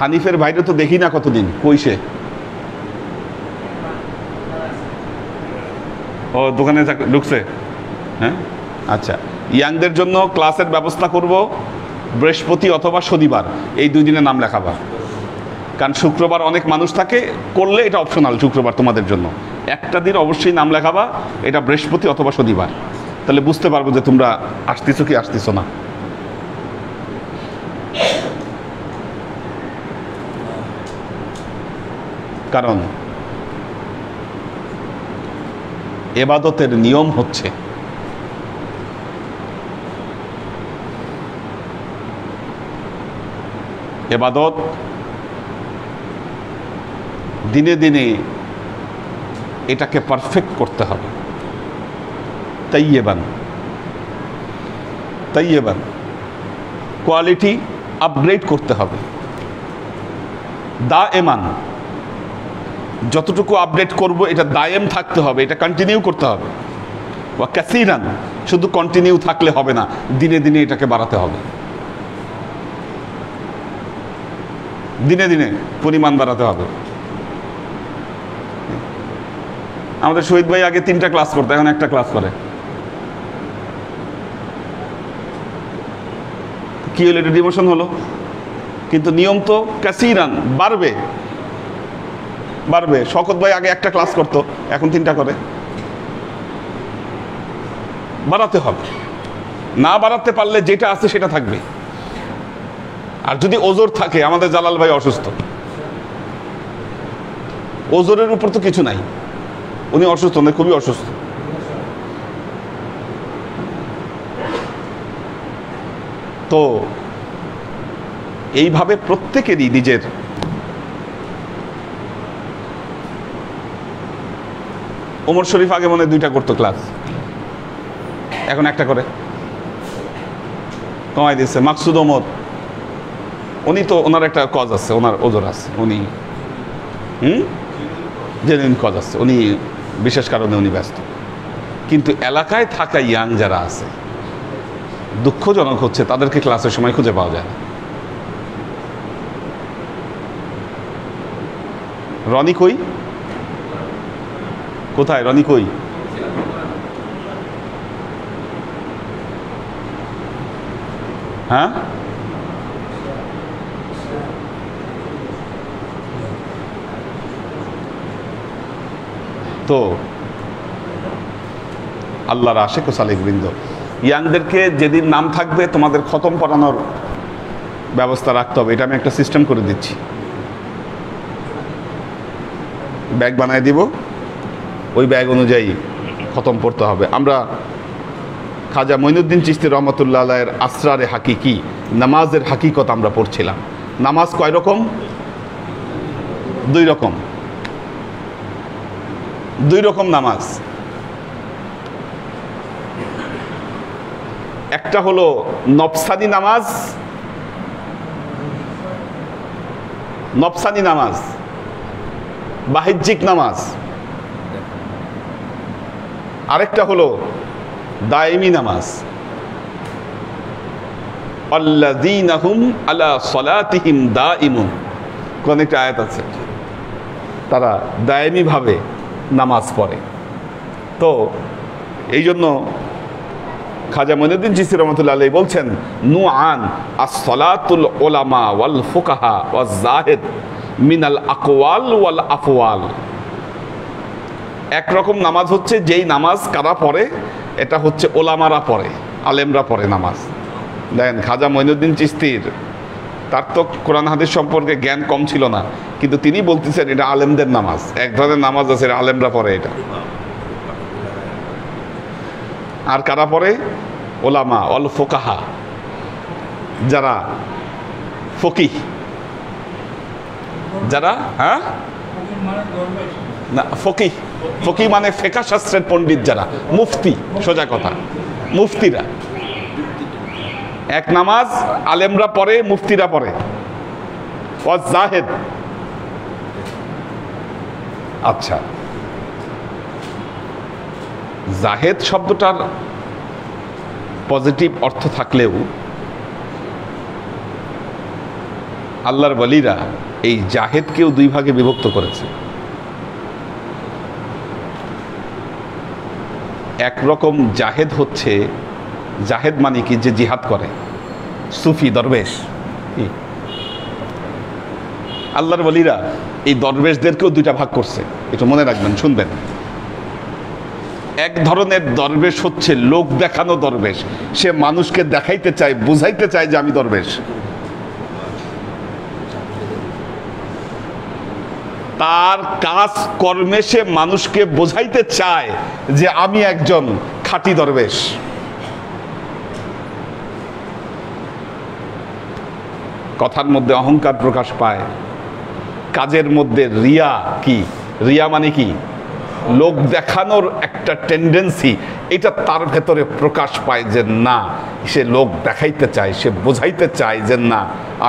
হানিফের বাইরে তো দেখি না কতদিন, কইসে ও দোকানে ঢুকছে। হ্যাঁ, আচ্ছা, ইয়াংদের জন্য ক্লাসের ব্যবস্থা করব বৃহস্পতি অথবা শনিবার, এই 2 দিনে নাম লেখাবা। কারণ শুক্রবার অনেক মানুষ থাকে, করলে এটা অপশনাল। শুক্রবার তোমাদের জন্য একটা দিন অবশ্যই নাম লেখাবা, এটা বৃহস্পতি অথবা শনিবার। তাহলে বুঝতে পারবো যে তোমরা আসতেছো কি আসতেছো না। কারণ ইবাদতের নিয়ম হচ্ছে ইবাদত দিনে দিনে এটাকে পারফেক্ট করতে হবে। তাইয়েবান, তাইয়েবান, কোয়ালিটি আপগ্রেড করতে হবে। দায়েমান, যতটুকু আপডেট করব এটা দায়েম থাকতে হবে, এটা কন্টিনিউ করতে হবে। ওয়া কাসীরান, শুধু কন্টিনিউ থাকলে হবে না, দিনে দিনে এটাকে বাড়াতে হবে, দিনে দিনে পরিমাণ বাড়াতে হবে। আমাদের শহীদ ভাই আগে 3টা ক্লাস করতো, এখন 1টা ক্লাস করে। কি হলো? এটা ডিমোশন হলো, কিন্তু নিয়ম তো কাসীরান, বাড়বে বাড়বে। শওকত ভাই আগে 1টা ক্লাস করতো, এখন 3টা করে। বাড়াতে হবে, না বাড়াতে পারলে যেটা আছে সেটা থাকবে। আর যদি ওজোর থাকে, আমাদের জালাল ভাই অসুস্থ, ওজোরের উপর তো কিছু নাই, উনি অসুস্থ, উনি খুবই অসুস্থ। তো এইভাবে প্রত্যেকেরই নিজের ওমর শরীফ আগে মনে হয় 2টা করতো ক্লাস, এখন 1টা করে, কমাই দিচ্ছে। মাকসুদ ওমর, উনি তো ওনার একটা কজ আছে, ওনার ওজোর আছে, উনি জেনুইন কজ আছে, উনি বিশেষ কারণে উনি ব্যস্ত। কিন্তু এলাকায় থাকা ইয়াং যারা আছে, দুঃখজনক হচ্ছে তাদেরকে ক্লাসের সময় খুঁজে পাওয়া যায় না। রনি কই? কোথায় রনি কই? হ্যাঁ, তো আল্লাহর আশেক ও সালেক বৃন্দ, ইয়াংদেরকে যেদিন নাম থাকবে তোমাদের খতম পড়ানোর ব্যবস্থা রাখতে হবে। এটা আমি একটা সিস্টেম করে দিচ্ছি, ব্যাগ বানায় দিব, ওই ব্যাগ অনুযায়ী খতম পড়তে হবে। আমরা খাজা মঈনুদ্দিন চিশতি রহমতুল্লাহ আলাইহির আসরারে হাকিকি, নামাজের হাকিকত আমরা পড়ছিলাম। নামাজ কয় রকম? 2 রকম, 2 রকম নামাজ। একটা হলো নফসানি নামাজ, নফসানি নামাজ, বাহ্যিক নামাজ। আরেকটা হলো দায়েমি নামাজ। আল্লাযীনা হুম আলা সালাতিহিম দাঈমুন, কোন একটা আয়াত আছে, তারা দায়েমি ভাবে নামাজ পড়ে। তো এই জন্য খাজা মঈনুদ্দিন চিশতি রহমাতুল্লাহ আলাইহি বলছেন, নুআন আস-সালাতুল উলামা ওয়াল ফুকাহা ওয়াজ জাহিদ মিনাল আকওয়াল ওয়াল আফওয়াল। একরকম নামাজ হচ্ছে যেই নামাজ কারা পড়ে, এটা হচ্ছে ওলামারা পড়ে, আলেমরা পড়ে নামাজ। দেখেন খাজা মঈনুদ্দিন চিশতির, তার তো কোরআন হাদিস সম্পর্কে জ্ঞান কম ছিল না, কিন্তু তিনি বলতেছেন এটা আলেমদের নামাজ, এক ধরনের নামাজ আছে, আলেমরা পড়ে এটা। আর কারা পড়ে? ওলামা অল ফোকাহা, যারা ফকিহ, যারা হ্যাঁ না ফকিহ, ফকিহ মানে ফিকহ শাস্ত্রের পণ্ডিত, যারা মুফতি, সোজা কথা মুফতিরা। এক নামাজ আলেমরা পড়ে, মুফতিরা পড়ে। ওয়াজ জাহেদ, আচ্ছা, জাহেদ শব্দটার পজিটিভ অর্থ থাকলেও আল্লাহর ওয়ালিরা এই জাহেদকেও 2 ভাগে বিভক্ত করেছে। একরকম জাহেদ হচ্ছে, জাহেদ মানে কি, যে জিহাদ করে, সুফি দরবেশ। আল্লাহর ওয়ালিরা এই দরবেশদেরকেও 2টা ভাগ করছে, একটু মনে রাখবেন, শুনবেন। এক ধরনের দরবেশ হচ্ছে লোক দেখানো দরবেশ, সে মানুষকে দেখাইতে চায়, বুঝাইতে চায় যে আমি দরবেশ। তার কাজ কর্মে সে মানুষকে বোঝাইতে চায় যে আমি একজন খাঁটি দরবেশ। কথার মধ্যে অহংকার প্রকাশ পায়, কাজের মধ্যে রিয়া। কি রিয়া মানে? কি লোক দেখানোর একটা টেন্ডেন্সি, এটা তার ভেতরে প্রকাশ পায় যে না, সে লোক দেখাইতে চায়, সে বোঝাইতে চায় যে না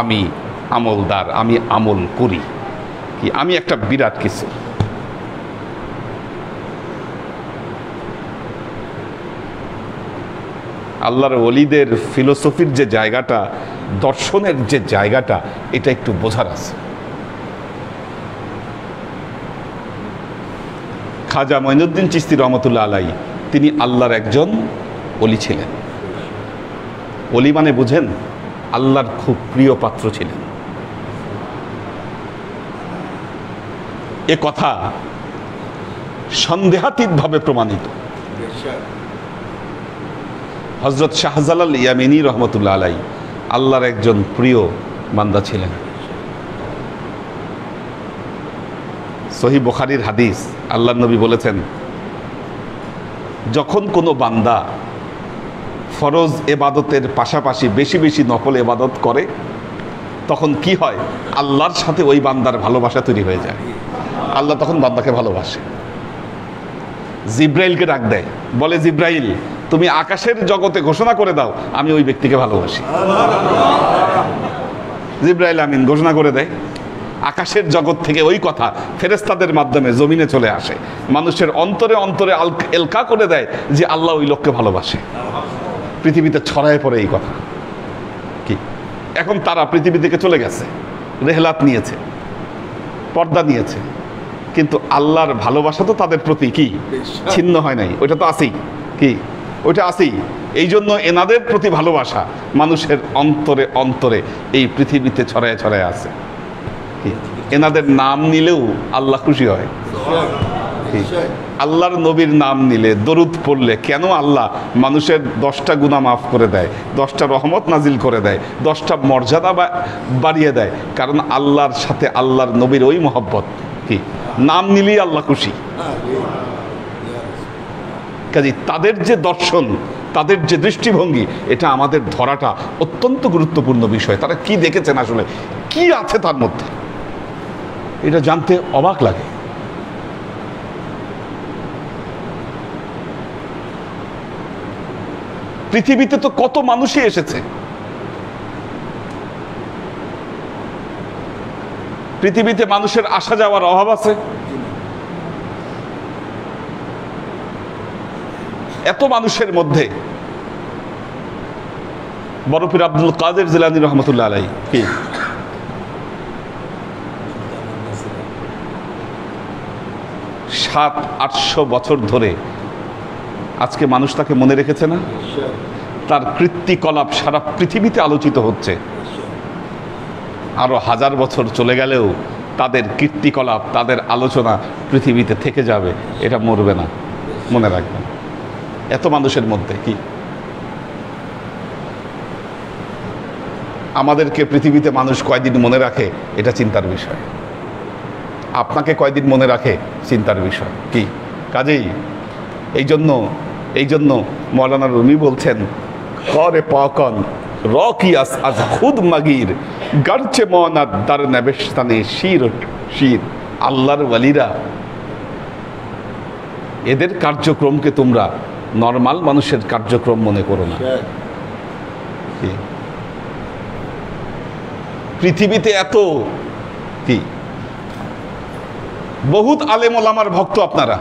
আমি আমলদার, আমি আমল করি, কি আমি একটা বিরাট কিছু। আল্লাহর ওলিদের ফিলোসফির যে জায়গাটা, দর্শনের যে জায়গাটা, এটা একটু বোঝার আছে। খাজা মঈনুদ্দিন চিশতি রহমতুল্লাহ আলাই তিনি আল্লাহর একজন ওলি ছিলেন। ওলি মানে বুঝেন, আল্লাহর খুব প্রিয় পাত্র ছিলেন। এ কথা সন্দেহাতীতভাবে প্রমাণিত। হযরত শাহজালাল ইয়ামিনী রহমতুল্লাহ আলাই আল্লাহর একজন প্রিয় বান্দা ছিলেন। সহিহ বুখারীর হাদিস, আল্লাহর নবী বলেছেন, যখন কোনো বান্দা ফরজ এবাদতের পাশাপাশি বেশি বেশি নফল এবাদত করে, তখন কি হয়, আল্লাহর সাথে ওই বান্দার ভালোবাসা তৈরি হয়ে যায়। আল্লাহ তখন বান্দাকে ভালোবাসে। জিব্রাইলকে ডাক দেয়, বলে জিব্রাইল তুমি আকাশের জগতে ঘোষণা করে দাও আমি ওই ব্যক্তিকে ভালোবাসি। জিব্রাইল আমিন ঘোষণা করে দেয়। আকাশের জগৎ থেকে ওই কথা ফেরেশতাদের মাধ্যমে জমিনে চলে আসে, মানুষের অন্তরে অন্তরে এলকা করে দেয় যে আল্লাহ ওই লোককে ভালোবাসে। পৃথিবীতে ছড়ায় পড়ে এই কথা। কি এখন তারা পৃথিবী থেকে চলে গেছে, রেহলাত নিয়েছে, পর্দা নিয়েছে, কিন্তু আল্লাহর ভালোবাসা তো তাদের প্রতি কি ছিন্ন হয় নাই, ওইটা তো আছেই। কি ওইটা আছেই। এই জন্য এনাদের প্রতি ভালোবাসা মানুষের অন্তরে অন্তরে এই পৃথিবীতে ছড়ায় ছড়ায় আছে। এনাদের নাম নিলেও আল্লাহ খুশি হয়। আল্লাহর নবীর নাম নিলে, দরুদ পড়লে কেন আল্লাহ মানুষের 10টা গুনাহ মাফ করে দেয়, 10টা রহমত নাজিল করে দেয়, 10টা মর্যাদা বাড়িয়ে দেয়? কারণ আল্লাহর সাথে আল্লাহর নবীর ওই মহব্বত। কি নাম নিলেই আল্লাহ খুশি। কাজে তাদের যে দর্শন, তাদের যে দৃষ্টিভঙ্গি, এটা আমাদের ধরাটা অত্যন্ত গুরুত্বপূর্ণ বিষয়। তারা কি দেখেছেন, আসলে কি আছে তার মধ্যে, এটা জানতে অবাক লাগে। পৃথিবীতে তো কত মানুষই এসেছে, পৃথিবীতে মানুষের আসা যাওয়ার অভাব আছে। এত মানুষের মধ্যে বড় পীর আব্দুল কাদের জিলানী রহমতুল্লাহ আলাইহি কি 700-800 বছর ধরে আজকে মানুষ তাকে মনে রেখেছে না? তার কীর্তিকলাপ সারা পৃথিবীতে আলোচিত হচ্ছে। আরো 1000 বছর চলে গেলেও তাদের কীর্তিকলাপ, তাদের আলোচনা পৃথিবীতে থেকে যাবে, এটা মরবে না, মনে রাখবেন। এত মানুষের মধ্যে কি আমাদেরকে পৃথিবীতে মানুষ কয়দিন মনে রাখে, এটা চিন্তার বিষয়। আপনাকে কয়দিন মনে রাখে, চিন্তার বিষয়। কি কাজেই এই জন্য মৌলানা রুমি বলছেন, করে পাকন রকিয়াস আজ খুদ মাগির গারচে মনাদ দার নেবেশতানে শির শির। আল্লাহর ওয়ালিরা, এদের কার্যক্রমকে তোমরা নরমাল মানুষের কার্যক্রম মনে করো না। পৃথিবীতে এত কি বহুত আলেম ওলামার ভক্ত আপনারা,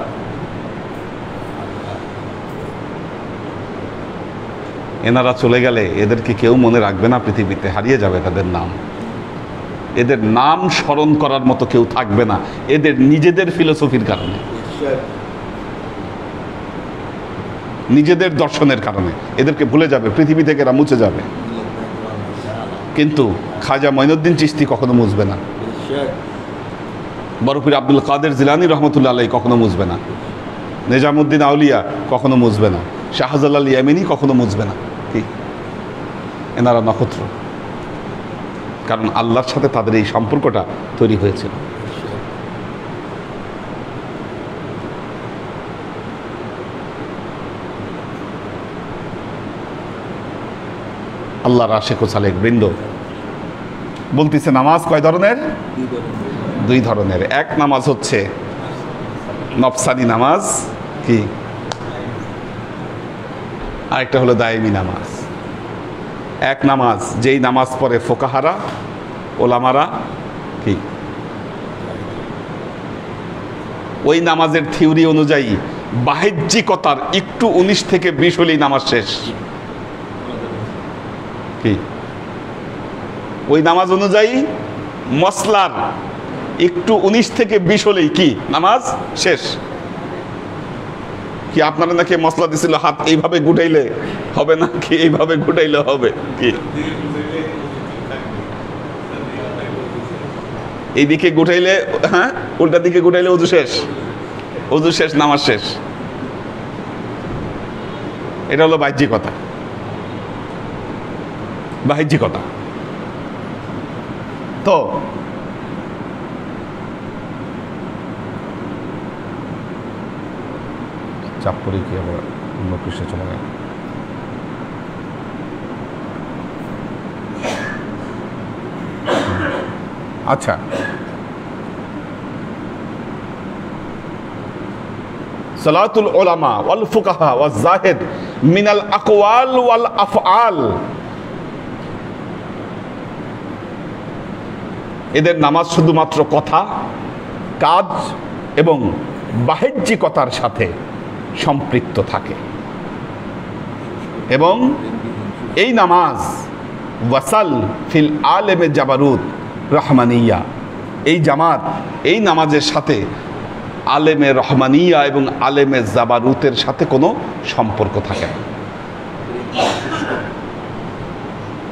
এনারা চলে গেলে এদেরকে কেউ মনে রাখবে না, পৃথিবীতে হারিয়ে যাবে তাদের নাম। এদের নাম স্মরণ করার মতো কেউ থাকবে না, এদের নিজেদের ফিলোসফির কারণে, নিজেদের দর্শনের কারণে এদেরকে ভুলে যাবে, পৃথিবী থেকে এরা মুছে যাবে। কিন্তু খাজা মঈনুদ্দিন চিশতি কখনো মুছবে না, বড় পীর আব্দুল কাদের জিলানী রহমতুল্লাহ আলাইহি কখনো মুছবে না, নিজামুদ্দিন আউলিয়া কখনো মুছবে না, শাহজালাল ইয়ামিনী কখনো মুছবে না। কি এনারা নক্ষত্র, কারণ আল্লাহর সাথে তাদের এই সম্পর্কটা তৈরি হয়েছিল। আল্লাহর আশিক ও সালেক বৃন্দ বলতেছে, নামাজ কয় ধরনের? 2 ধরনের। এক নামাজ হচ্ছে নফসানি নামাজ, কি আরেকটা হলো দায়েমি নামাজ। এক নামাজ, যেই নামাজ পড়ে ফোকাহারা ওলামারা কি ওই নামাজের থিওরি অনুযায়ী বাহ্যিকতার একটু 19 থেকে 20 হলেই নামাজ শেষ। কি ওই নামাজ অনুযায়ী মসলার একটু 19 থেকে 20 হলেই কি নামাজ শেষ। কি আপনারা নাকি মসলা দিছিল হাত এইভাবে গুটাইলে হবে না, কি এইভাবে গুটাইলে হবে? কি এইদিকে গুটাইলে, হ্যাঁ উল্টা দিকে গুটাইলে ওযু শেষ, ওযু শেষ, নামাজ শেষ। এটা হলো বাহ্যিকতা, বাহ্যিকতা। তো চাপ পরে কি আবার অন্য পৃষ্ঠে চলে গেল। আচ্ছা, সালাতুল উলামা ওয়াল ফুকাহা ওয়াজ জাহিদ মিনাল আকওয়াল ওয়াল আফআল, এদের নামাজ শুধুমাত্র কথা, কাজ এবং বাহ্যিকতার সাথে সম্পৃক্ত থাকে। এবং এই নামাজ ওয়াসাল ফিল আলেমে জাবারুত রহমানিয়া, এই জামাত এই নামাজের সাথে আলেমে রহমানিয়া এবং আলেমে জাবারুতের সাথে কোনো সম্পর্ক থাকে না।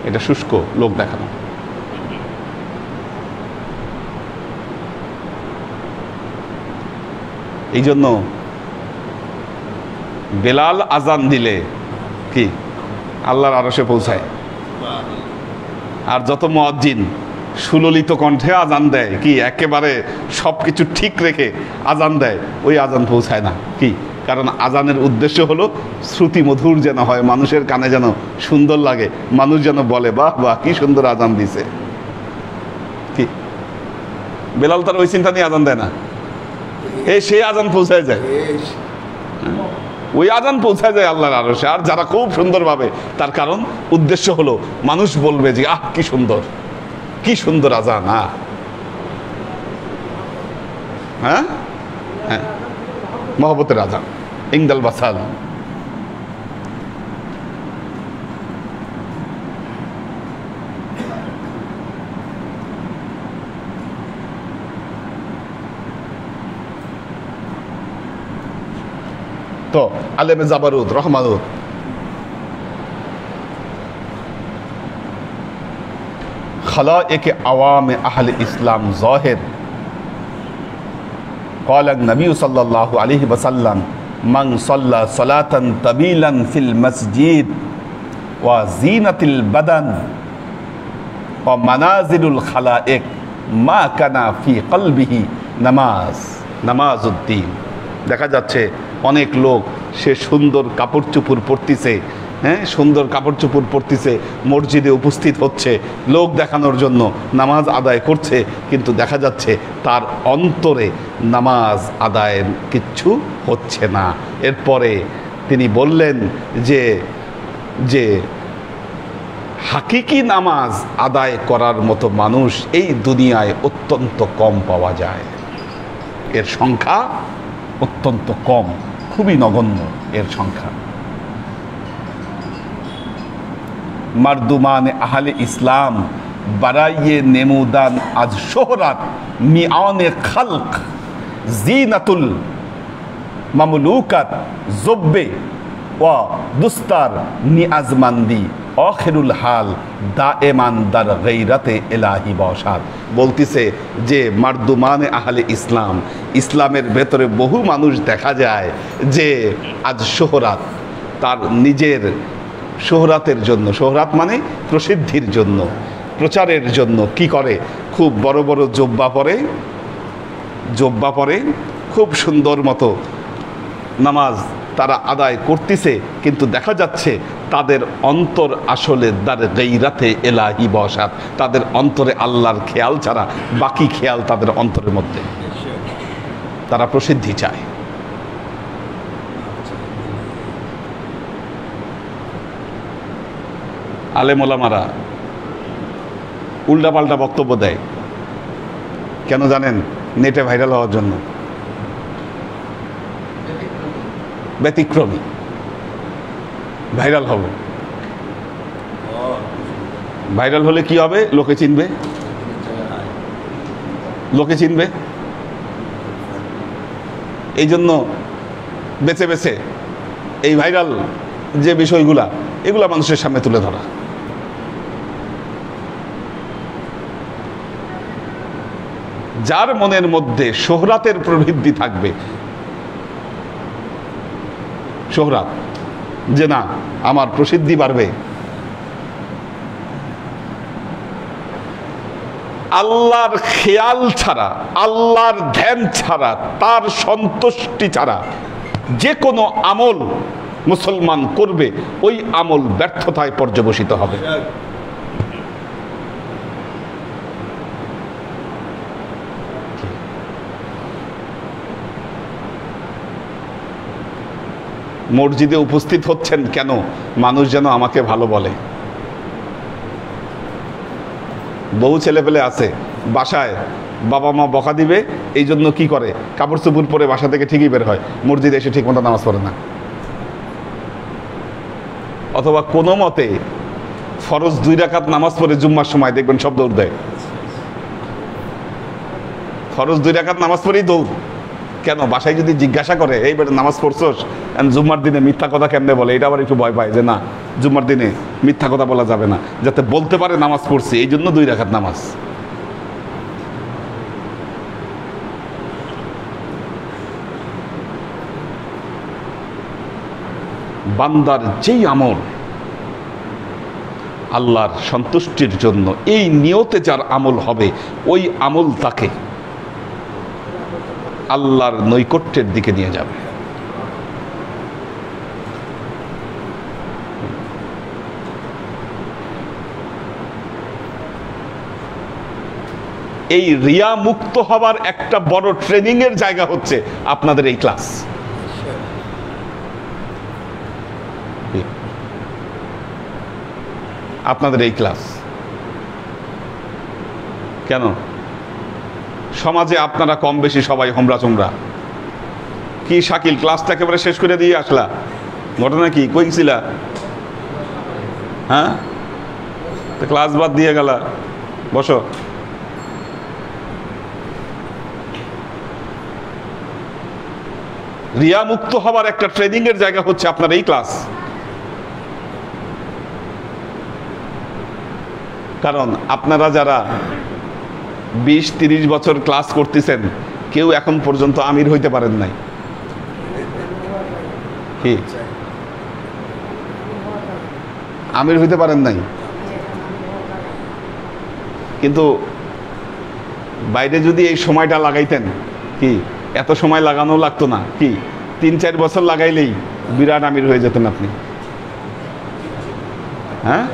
এটা শুষ্ক লোক দেখানো। এই জন্য বেলাল আজান দিলে কি আল্লাহর আরশে পৌঁছায়, আর যত মুয়াজ্জিন সুললিত কণ্ঠে আজান দেয়, কি একেবারে সব কিছু ঠিক রেখে আজান দেয়, ওই আজান পৌঁছায় না। কি কারণ আজানের উদ্দেশ্য হলো শ্রুতি মধুর যেন হয়, মানুষের কানে যেন সুন্দর লাগে, মানুষ যেন বলে বাহ বাহ কি সুন্দর আজান দিছে। কি বেলাল তার ওই চিন্তা নিয়ে আজান দেয় না, সেই আজান পৌঁছায় যায়, ওই আজান পৌঁছায় যায় আল্লাহর আরশে। আর যারা খুব সুন্দরভাবে, তার কারণ উদ্দেশ্য হলো মানুষ বলবে যে আহ কি সুন্দর, কি সুন্দর আজান। হ্যাঁ হ্যাঁ, মহব্বতের আজান ইংদাল বাসাল। তো আলেমে জাবারুত রহমানুত খালায়েক আওয়ামে আহলে ইসলাম জাহির قال النبي صلى الله عليه وسلم من صلى صلاة طويلا في المسجد وزينة البدن ومنازل الخلائق ما كان في قلبه نماز الدين। দেখা যাচ্ছে অনেক লোক সে সুন্দর কাপড় চোপড় পরতেছে, হ্যাঁ সুন্দর কাপড় চোপড় পরতেছে, মসজিদে উপস্থিত হচ্ছে লোক দেখানোর জন্য, নামাজ আদায় করছে, কিন্তু দেখা যাচ্ছে তার অন্তরে নামাজ আদায়ের কিচ্ছু হচ্ছে না। এরপরে তিনি বললেন যে যে হাকিকি নামাজ আদায় করার মতো মানুষ এই দুনিয়ায় অত্যন্ত কম পাওয়া যায়, এর সংখ্যা অত্যন্ত কম, খুবই নগণ্য এর সংখ্যা। মারদুমান আহলে ইসলাম বারাইয়ে নেমুদান আজ শোহরাত মিআনে খালক জিনাতুল মামলুকাত জব্বে ওয়া দুস্তার নিয়াজমান্দি আখিরুল হাল দায়েমান দার গায়রাতে ইলাহি বসাত। বলতিছে যে মারদুমানে আহলে ইসলাম, ইসলামের ভেতরে বহু মানুষ দেখা যায় যে আজ শোহরাত, তার নিজের শোহরাতের জন্য, শোহরাত মানে প্রসিদ্ধির জন্য, প্রচারের জন্য কি করে, খুব বড় বড় জব্বা পরে খুব সুন্দর মতো নামাজ তারা আদায় করতেছে, কিন্তু দেখা যাচ্ছে তাদের অন্তর আসলে দার গায়রাতে ইলাহি বসাত, তাদের অন্তরে আল্লাহর খেয়াল ছাড়া বাকি খেয়াল তাদের অন্তরের মধ্যে, তারা প্রসিদ্ধি চায়। আলেম ওলামারা উল্টাপাল্টা বক্তব্য দেয় কেন জানেন? নেটে ভাইরাল হওয়ার জন্য। ব্যতিক্রমী, ভাইরাল হব। ভাইরাল হলে কি হবে? লোকে চিনবে, লোকে চিনবে। এই জন্য বেছে বেছে এই ভাইরাল যে বিষয়গুলা, এগুলা মানুষের সামনে তুলে ধরা। যার মনের মধ্যে শোহরাতের প্রবৃদ্ধি থাকবে, শোহরাত, যে না আমার প্রসিদ্ধি বাড়বে, আল্লাহর খেয়াল ছাড়া, আল্লাহর ধ্যান ছাড়া, তার সন্তুষ্টি ছাড়া যে কোনো আমল মুসলমান করবে, ওই আমল ব্যর্থতায় পর্যবসিত হবে। মসজিদে উপস্থিত হচ্ছেন কেন? মানুষ যেন আমাকে ভালো বলে। বহু ছেলে পেলে আছে বাসায় বাবা মা বকা দিবে, এই জন্য কি করে? কাপড় চোপড় পরে বাসা থেকে ঠিকই বের হয়, মসজিদে এসে ঠিক মতো নামাজ পড়ে না। অথবা কোনো মতে ফরজ 2 রাকাত নামাজ পড়ে জুম্মার সময় দেখবেন সব দৌড় দেয়। ফরজ 2 রাকাত নামাজ পড়েই দৌড়। কেন? বাসায় যদি জিজ্ঞাসা করে এই বেটা নামাজ পড়ছোস, জুম্মার দিনে মিথ্যা কথা কেমনে বলে, এটা আবার একটু ভয় পায় যে না জুম্মার দিনে মিথ্যা কথা বলা যাবে না, যাতে বলতে পারে নামাজ পড়ছি, এই জন্য 2 রাকাত নামাজ। বান্দার যেই আমল আল্লাহর সন্তুষ্টির জন্য, এই নিয়তে যার আমল হবে, ওই আমল তাকে আল্লাহর নৈকট্যের দিকে নিয়ে যাবে। এই রিয়া মুক্ত হবার একটা বড় ট্রেনিং এর জায়গা হচ্ছে আপনাদের এই ক্লাস। আপনাদের এই ক্লাস কেন? সমাজে আপনারা কম বেশি সবাই হোমরা চোমরা। কি শাকিল, ক্লাসটা একেবারে শেষ করে দিয়ে আসলা? ঘটনা কি? কই ছিলা? হ্যাঁ, তো ক্লাস বাদ দিয়ে গেলা। বসো। রিয়া মুক্ত হবার একটা ট্রেনিং এর জায়গা হচ্ছে আপনার এই ক্লাস। কারণ আপনারা যারা 20-30 বছর ক্লাস করতেছেন, কেউ এখন পর্যন্ত আমির হইতে পারেন নাই। কি আমির হইতে পারেন নাই? কিন্তু বাইরে যদি এই সময়টা লাগাইতেন, কি এত সময় লাগানো লাগতো না? কি 3-4 বছর লাগাইলেই বিরাট আমির হয়ে যেতেন আপনি। হ্যাঁ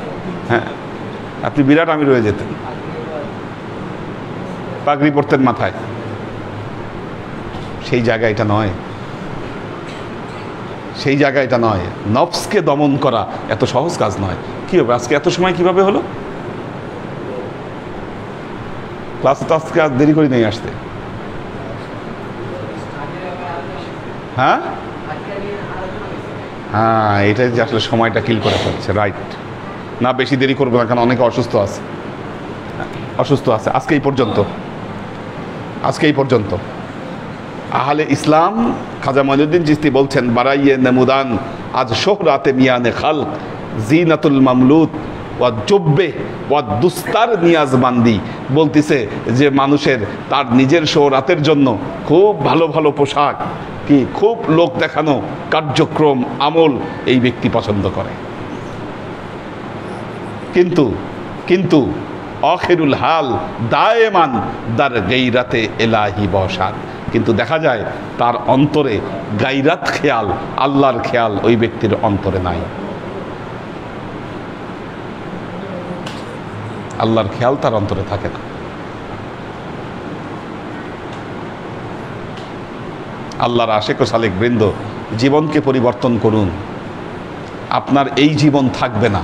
হ্যাঁ, আপনি বিরাট আমির হয়ে যেতেন। পাগড়ি পরতেন মাথায়। সেই জায়গা এটা নয়, সেই জায়গা এটা নয়। নফসকে দমন করা এত সহজ কাজ নয়। কি হবে আজকে এত সময় কিভাবে হলো? ক্লাসে তো আজকে আজ দেরি করে নিয়ে আসতে। হ্যাঁ হ্যাঁ, এটাই যে আসলে সময়টা কিল করে ফেলছে। রাইট, না বেশি দেরি করবো না, কারণ অনেকে অসুস্থ আছে, অসুস্থ আছে। আজকে এই পর্যন্ত, আজকে এই পর্যন্ত। আহলে ইসলাম খাজা মঈনুদ্দিন চিশতি বলছেন, বারাইয়ে নেমুদান আজ শোহরাতে মিয়ানে খালক জিনাতুল মামলুত ওয়া জব্বে ওয়া দুস্তার নিয়াজবান্দি। বলতেছে যে মানুষের তার নিজের শোহরাতের জন্য খুব ভালো ভালো পোশাক, কি খুব লোক দেখানো কার্যক্রম আমল এই ব্যক্তি পছন্দ করে। কিন্তু কিন্তু আখিরুল হাল দায়েমান দার গায়রাতে ইলাহি বসাত। কিন্তু দেখা যায় তার অন্তরে গায়রাত খেয়াল, আল্লাহর খেয়াল ওই ব্যক্তির অন্তরে নাই। আল্লাহর খেয়াল তার অন্তরে থাকে না। আল্লাহর আশিক ও সালেক বৃন্দ, জীবনকে পরিবর্তন করুন। আপনার এই জীবন থাকবে না,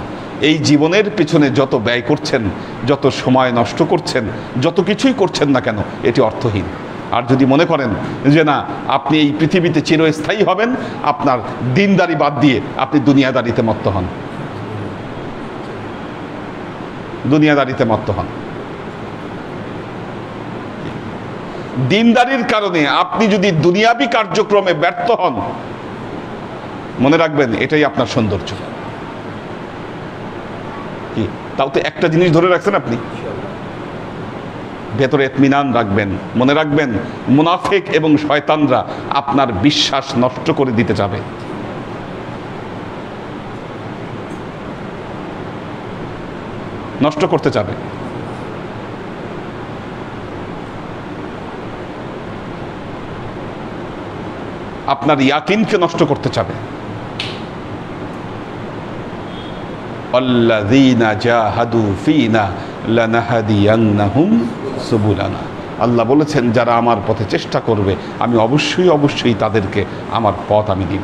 এই জীবনের পেছনে যত ব্যয় করছেন, যত সময় নষ্ট করছেন, যত কিছুই করছেন না কেন, এটি অর্থহীন। আর যদি মনে করেন যে না আপনি এই পৃথিবীতে চিরস্থায়ী হবেন, আপনার দিনদারি বাদ দিয়ে আপনি দুনিয়াদারিতে মত্ত হন, দুনিয়াদারিতে মত্ত হন। দিনদারির কারণে আপনি যদি দুনিয়াবি কার্যক্রমে ব্যর্থ হন, মনে রাখবেন এটাই আপনার সৌন্দর্য। কি তাও তো একটা জিনিস ধরে রাখছেন আপনি, ভেতরে ইতমিনান রাখবেন। মনে রাখবেন মুনাফিক এবং শয়তানরা আপনার বিশ্বাস নষ্ট করে দিতে যাবে। নষ্ট করতে চাবে। আপনার ইয়াকিনকে নষ্ট করতে চাবে। আল্লাযীনা জাহাদু ফীনা লানাহদিয়ান্নাহুম সুবুলানা। আল্লাহ বলেছেন যারা আমার পথে চেষ্টা করবে আমি অবশ্যই অবশ্যই তাদেরকে আমার পথ আমি দিব।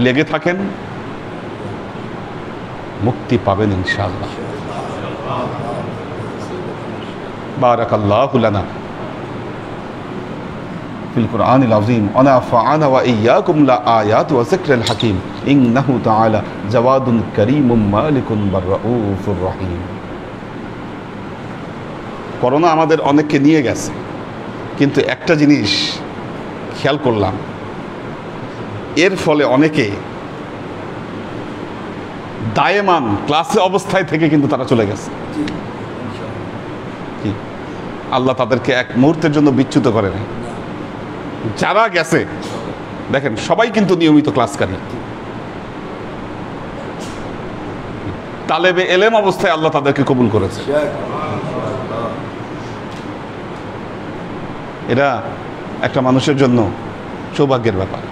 লেগে থাকেন, মুক্তি পাবেন ইনশাআল্লাহ। বারাকাল্লাহু লানা ফিল কুরআনিল আযীম ওয়া নাফা'ানা ওয়া ইয়্যাকুম লাআয়াতি ওয়া যিকরিল হাকীম ইন্নাহু তাআলা জাওয়াদুন কারীমুম মালিকুন বাররাউফুর রহিম। করোনা আমাদের অনেককে নিয়ে গেছে, কিন্তু একটা জিনিস খেয়াল করলাম, এর ফলে অনেকে দায়েমান ক্লাসে অবস্থায় থেকে কিন্তু তারা চলে গেছে। কি আল্লাহ তাদেরকে এক মুহূর্তের জন্য বিচ্যুত করে নাই। যারা গেছে দেখেন সবাই কিন্তু নিয়মিত ক্লাসকারী, তালেবে এলেম অবস্থায় আল্লাহ তাদেরকে কবুল করেছে। এটা একটা মানুষের জন্য সৌভাগ্যের ব্যাপার।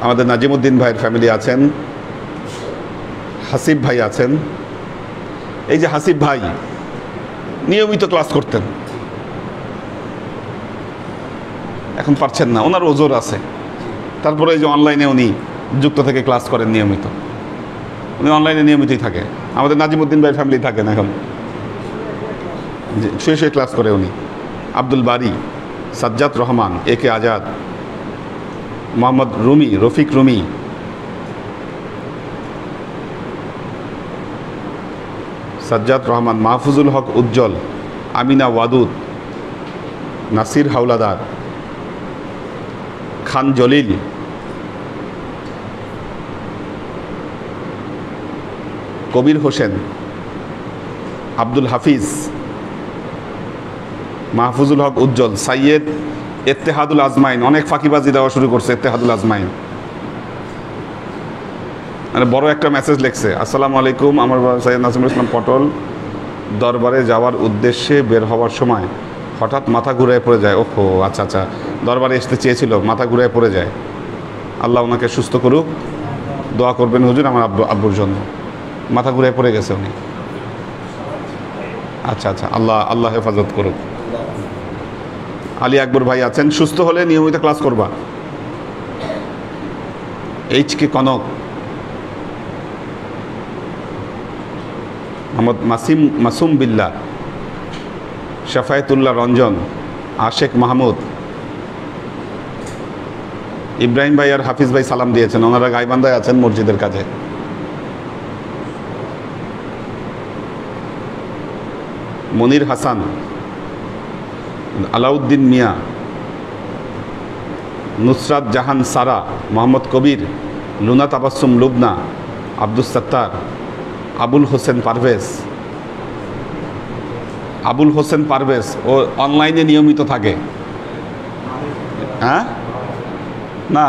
আমাদের নাজিমউদ্দিন ভাইয়ের ফ্যামিলি আছেন, হাসিব ভাই আছেন। এই যে হাসিব ভাই নিয়মিত ক্লাস করতেন, এখন পারছেন না, ওনার ওজোর আছে। তারপরে এই যে অনলাইনে উনি যুক্ত থেকে ক্লাস করেন নিয়মিত, উনি অনলাইনে নিয়মিতই থাকে। আমাদের নাজিমউদ্দিন ভাইয়ের ফ্যামিলি থাকেন এখন, শুয়ে শুয়ে ক্লাস করে উনি। আব্দুল বারি, সাজ্জাদ রহমান, এ কে আজাদ, মোহাম্মদ রুমি, রফিক রুমি, সাজ্জাদ রহমান, মাহফুজুল হক উজ্জ্বল, আমিনা ওয়াদুদ, নাসির হাওলাদার, খান জলিল, কবির হোসেন, আব্দুল হাফিজ, মাহফুজুল হক উজ্জ্বল, সাইয়েদ ইত্তেহাদুল আজমাইন। অনেক ফাঁকিবাজি দেওয়া শুরু করছে ইত্তেহাদুল আজমাইন। মানে বড় একটা মেসেজ লিখছে, আসসালামু আলাইকুম, আমার সৈয়দ নাসিমুল ইসলাম পটল দরবারে যাওয়ার উদ্দেশ্যে বের হওয়ার সময় হঠাৎ মাথা ঘুরে পড়ে যায়। ওহো, আচ্ছা আচ্ছা, দরবারে আসতে চেয়েছিল, মাথা ঘুরে পড়ে যায়। আল্লাহ ওনাকে সুস্থ করুক, দোয়া করবেন হুজুর আমার আব্বুর জন্য। মাথা ঘুরে পড়ে গেছে উনি। আচ্ছা আচ্ছা, আল্লাহ হেফাজত করুক। আলী আকবর ভাই আছেন, সুস্থ হলে নিয়মিত ক্লাস করবা। এইচ কে কনক, মোহাম্মদ মাসুম বিল্লাহ, শাফায়েতুল্লাহ রঞ্জন, আশেক মাহমুদ, ইব্রাহিম ভাই আর হাফিজ ভাই সালাম দিয়েছেন, ওনারা গাইবান্ধায় আছেন মসজিদের কাজে। মনির হাসান, আলাউদ্দিন মিয়া, নুসরাত জাহান সারা, মোহাম্মদ কবির, লুনা তাবাসসুম লুবনা, আব্দুস সাত্তার, আবুল হোসেন পারভেজ। আবুল হোসেন পারভেজ ও অনলাইনে নিয়মিত থাকে। হ্যাঁ না,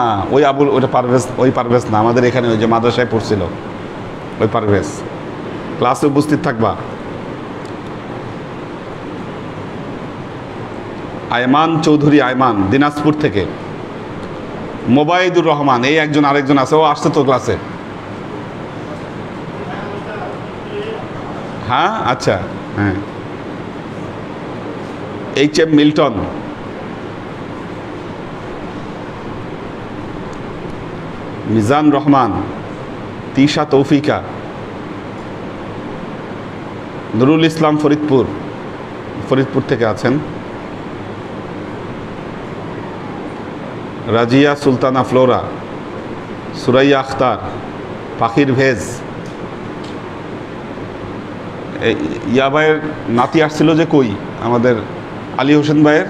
ওইটা পারভেজ, ওই পারভেজ না, আমাদের এখানে ওই যে মাদ্রাসায় পড়ছিল ওই পারভেজ। ক্লাসে উপস্থিত থাকবা। আয়মান চৌধুরী, আয়মান দিনাজপুর থেকে। মোবাইদুর রহমান, এই একজন আরেকজন আছে, ও আসছে তো ক্লাসে। হ্যাঁ আচ্ছা, হ্যাঁ এইচ.এম. মিল্টন, মিজান রহমান, তিশা তৌফিকা, নুরুল ইসলাম ফরিদপুর থেকে আছেন, রাজিয়া সুলতানা ফ্লোরা, সুরাইয়া আখতার, পাখির ভেজ। ইয়া ভাইয়ের নাতি আসছিল যে, কই আমাদের আলী হোসেন ভাইয়ের,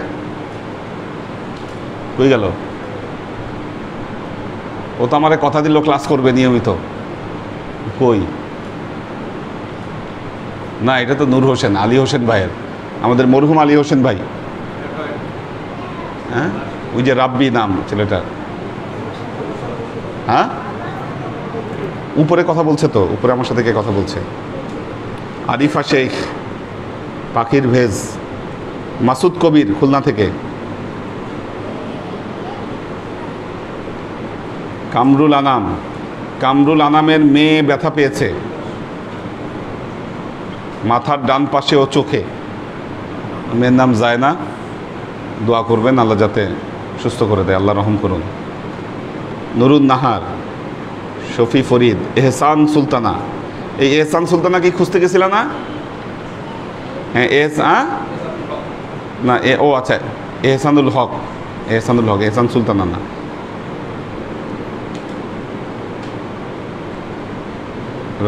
কই গেল? ও তো আমারে কথা দিল ক্লাস করবে নিয়মিত, কই? না, এটা তো নূর হোসেন, আলী হোসেন ভাইয়ের, আমাদের মরহুম আলী হোসেন ভাই। হ্যাঁ, ওই যে রাব্বি নাম ছেলেটার। হ্যাঁ, উপরে কথা বলছে তো, উপরে আমার সাথে কে কথা বলছে? আরিফা শেখ, পাখির ভেজ, মাসুদ কবির খুলনা থেকে, কামরুল আনামের মেয়ে ব্যথা পেয়েছে মাথার ডান পাশে ও চোখে। মেয়ের নাম জায়না, দোয়া করবেন আল্লাহ যাতে সুস্থ করে দেয়, আল্লাহ রহম করুন। নুরুন নাহার, শফি ফরিদ, এহসান সুলতানা। এই এহসান সুলতানা কি খুঁজতে গেছিল না? হ্যাঁ, না ও আচ্ছা, এহসানুল হক, এহসান সুলতানা না।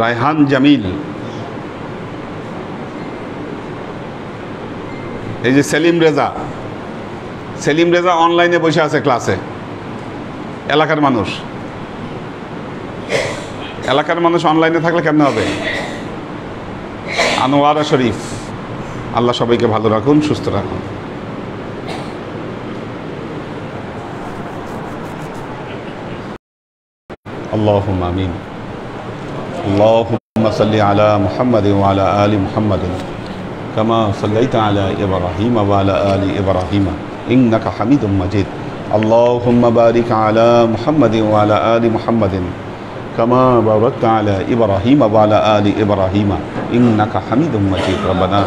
রায়হান জামিল, এই যে সেলিম রেজা অনলাইনে বসে আছে ক্লাসে। এলাকার মানুষ অনলাইনে থাকলে কেমন হবে? আনোয়ারা শরীফ, আল্লাহ সবাইকে ভালো রাখুন, সুস্থ রাখুন। আল্লাহুম্মা আমিন। আল্লাহুম্মা সাল্লি আলা মুহাম্মাদিন ওয়া আলা আলি মুহাম্মাদিন কামা সাল্লাইতা আলা ইব্রাহিম ওয়া আলা আলি ইব্রাহিম ইন্নাকা হামিদুম মাজিদ। আল্লাহুম্মা বারিক আলা মুহাম্মাদিন ওয়া আলা আলি মুহাম্মাদিন কামা বারাকতা আলা ইব্রাহিম ওয়া আলা আলি ইব্রাহিম ইন্নাকা হামিদুম মাজিদ। রব্বানা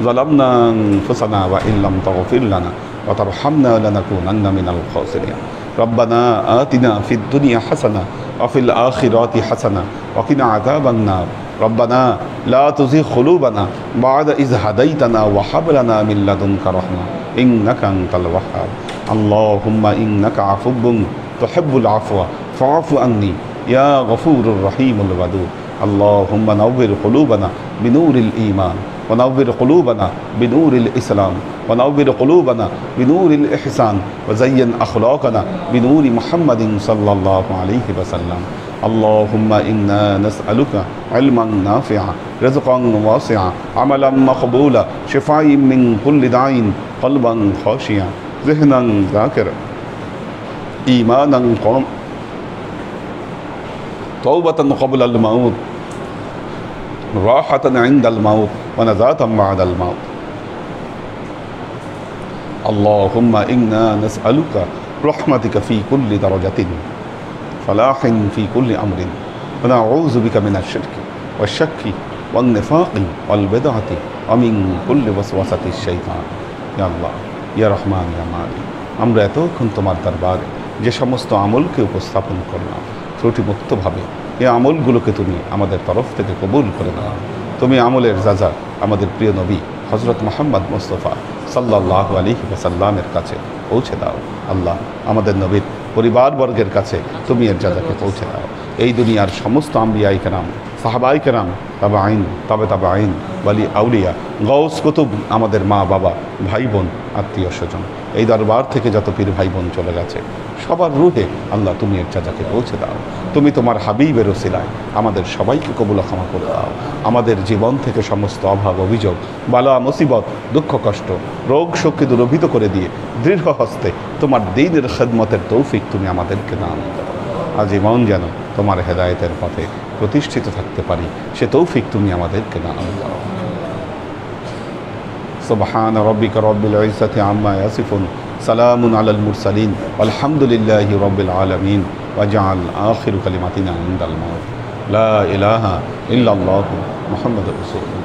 যালামনা আনফুসানা ওয়া ইল্লাম তাগফির লানা ওয়া তারহামনা লানাকুনান্না মিনাল খাসিরিন। রব্বানা আতিনা ফিদ দুনিয়া হাসানাহ ওয়া ফিল আখিরাতি হাসানাহ ওয়া কিনা আযাবান নার। রব্বানা লা তুযিগ কুলুবানা বা'দা ইয হাদাইতানা ওয়া হাব লানা মিন লাদুনকা রাহমা ইন্নাকা আনতাল ওয়াহ্হাব। আল্লাহুম্মা ইন্নাকা আফুব্বুন তুহিব্বুল আফওয়া ফা'ফু আন্নী ইয়া গফুরুর রহিমুল ওয়াদুদ। আল্লাহুম্মা নাওবির কুলুবানা বিনুরিল ঈমান ونور قلوبنا بنور الإسلام ونور قلوبنا بنور الإحسان وزين أخلاقنا بنور محمد صلى الله عليه وسلم. اللهم إنا نسألك علما نافعا رزقا واسعا عملا مقبولا شفاء من كل داء قلبا خاشعا ذهنا ذاكرا إيمانا قوما توبة قبل الموت راحة عند الموت ونجاة بعد الموت. اللهم إنا نسألك رحمتك في كل درجة فلاح في كل أمر ونعوذ بك من الشرك والشك والنفاق والبدعة ومن كل وسوسة الشيطان. يا الله يا رحمن يا مالك, আমরা এতক্ষণ তোমার দরবারে যে সমস্ত আমলকে উপস্থাপন করলাম ত্রুটিমুক্তভাবে, এই আমলগুলোকে তুমি আমাদের তরফ থেকে কবুল করে নাও। তুমি আমলের যাজা আমাদের প্রিয় নবী হযরত মুহাম্মদ মুস্তাফা সাল্লাল্লাহু আলাইহি ওয়াসাল্লামের কাছে পৌঁছে দাও। আল্লাহ, আমাদের নবীর পরিবারবর্গের কাছে তুমি এর যাজাকে পৌঁছে দাও। এই দুনিয়ার সমস্ত আম্বিয়াই কেরাম, সাহাবাই কেরাম, তাবাঈন, তাবাঈন, ওয়ালি আউলিয়া, গাউস কুতুব, আমাদের মা বাবা, ভাই বোন, আত্মীয় স্বজন, এই দরবার থেকে যত পীর ভাই বোন চলে গেছে সবার রুহে আল্লাহ তুমি এর যাজাকে পৌঁছে দাও। তুমি তোমার হাবিবের ওসিলায় আমাদের সবাইকে কবুল ক্ষমা করে দাও। আমাদের জীবন থেকে সমস্ত অভাব অভিযোগ, বালা মুসিবত, দুঃখ কষ্ট, রোগ শোককে দূরভূত করে দিয়ে দৃঢ় হস্তে তোমার দ্বীনের খেদমতের তৌফিক তুমি আমাদেরকে দান করো। আজীবন যেন তোমার হেদায়েতের পথে প্রতিষ্ঠিত থাকতে পারি, সে তৌফিক তুমি আমাদেরকে দান করো। সুবহান রাব্বিকা রাব্বিল ইজ্জাতি আম্মা ইয়াসিফুন সালামুন আলাল মুরসালিন আলহামদুলিল্লাহি রাব্বিল আলামিন ওয়াজআল আখিরু কালিমাতিনা ইনদাল মাউত লা ইলাহা ইল্লাল্লাহু মুহাম্মাদুর রাসূলুল্লাহ।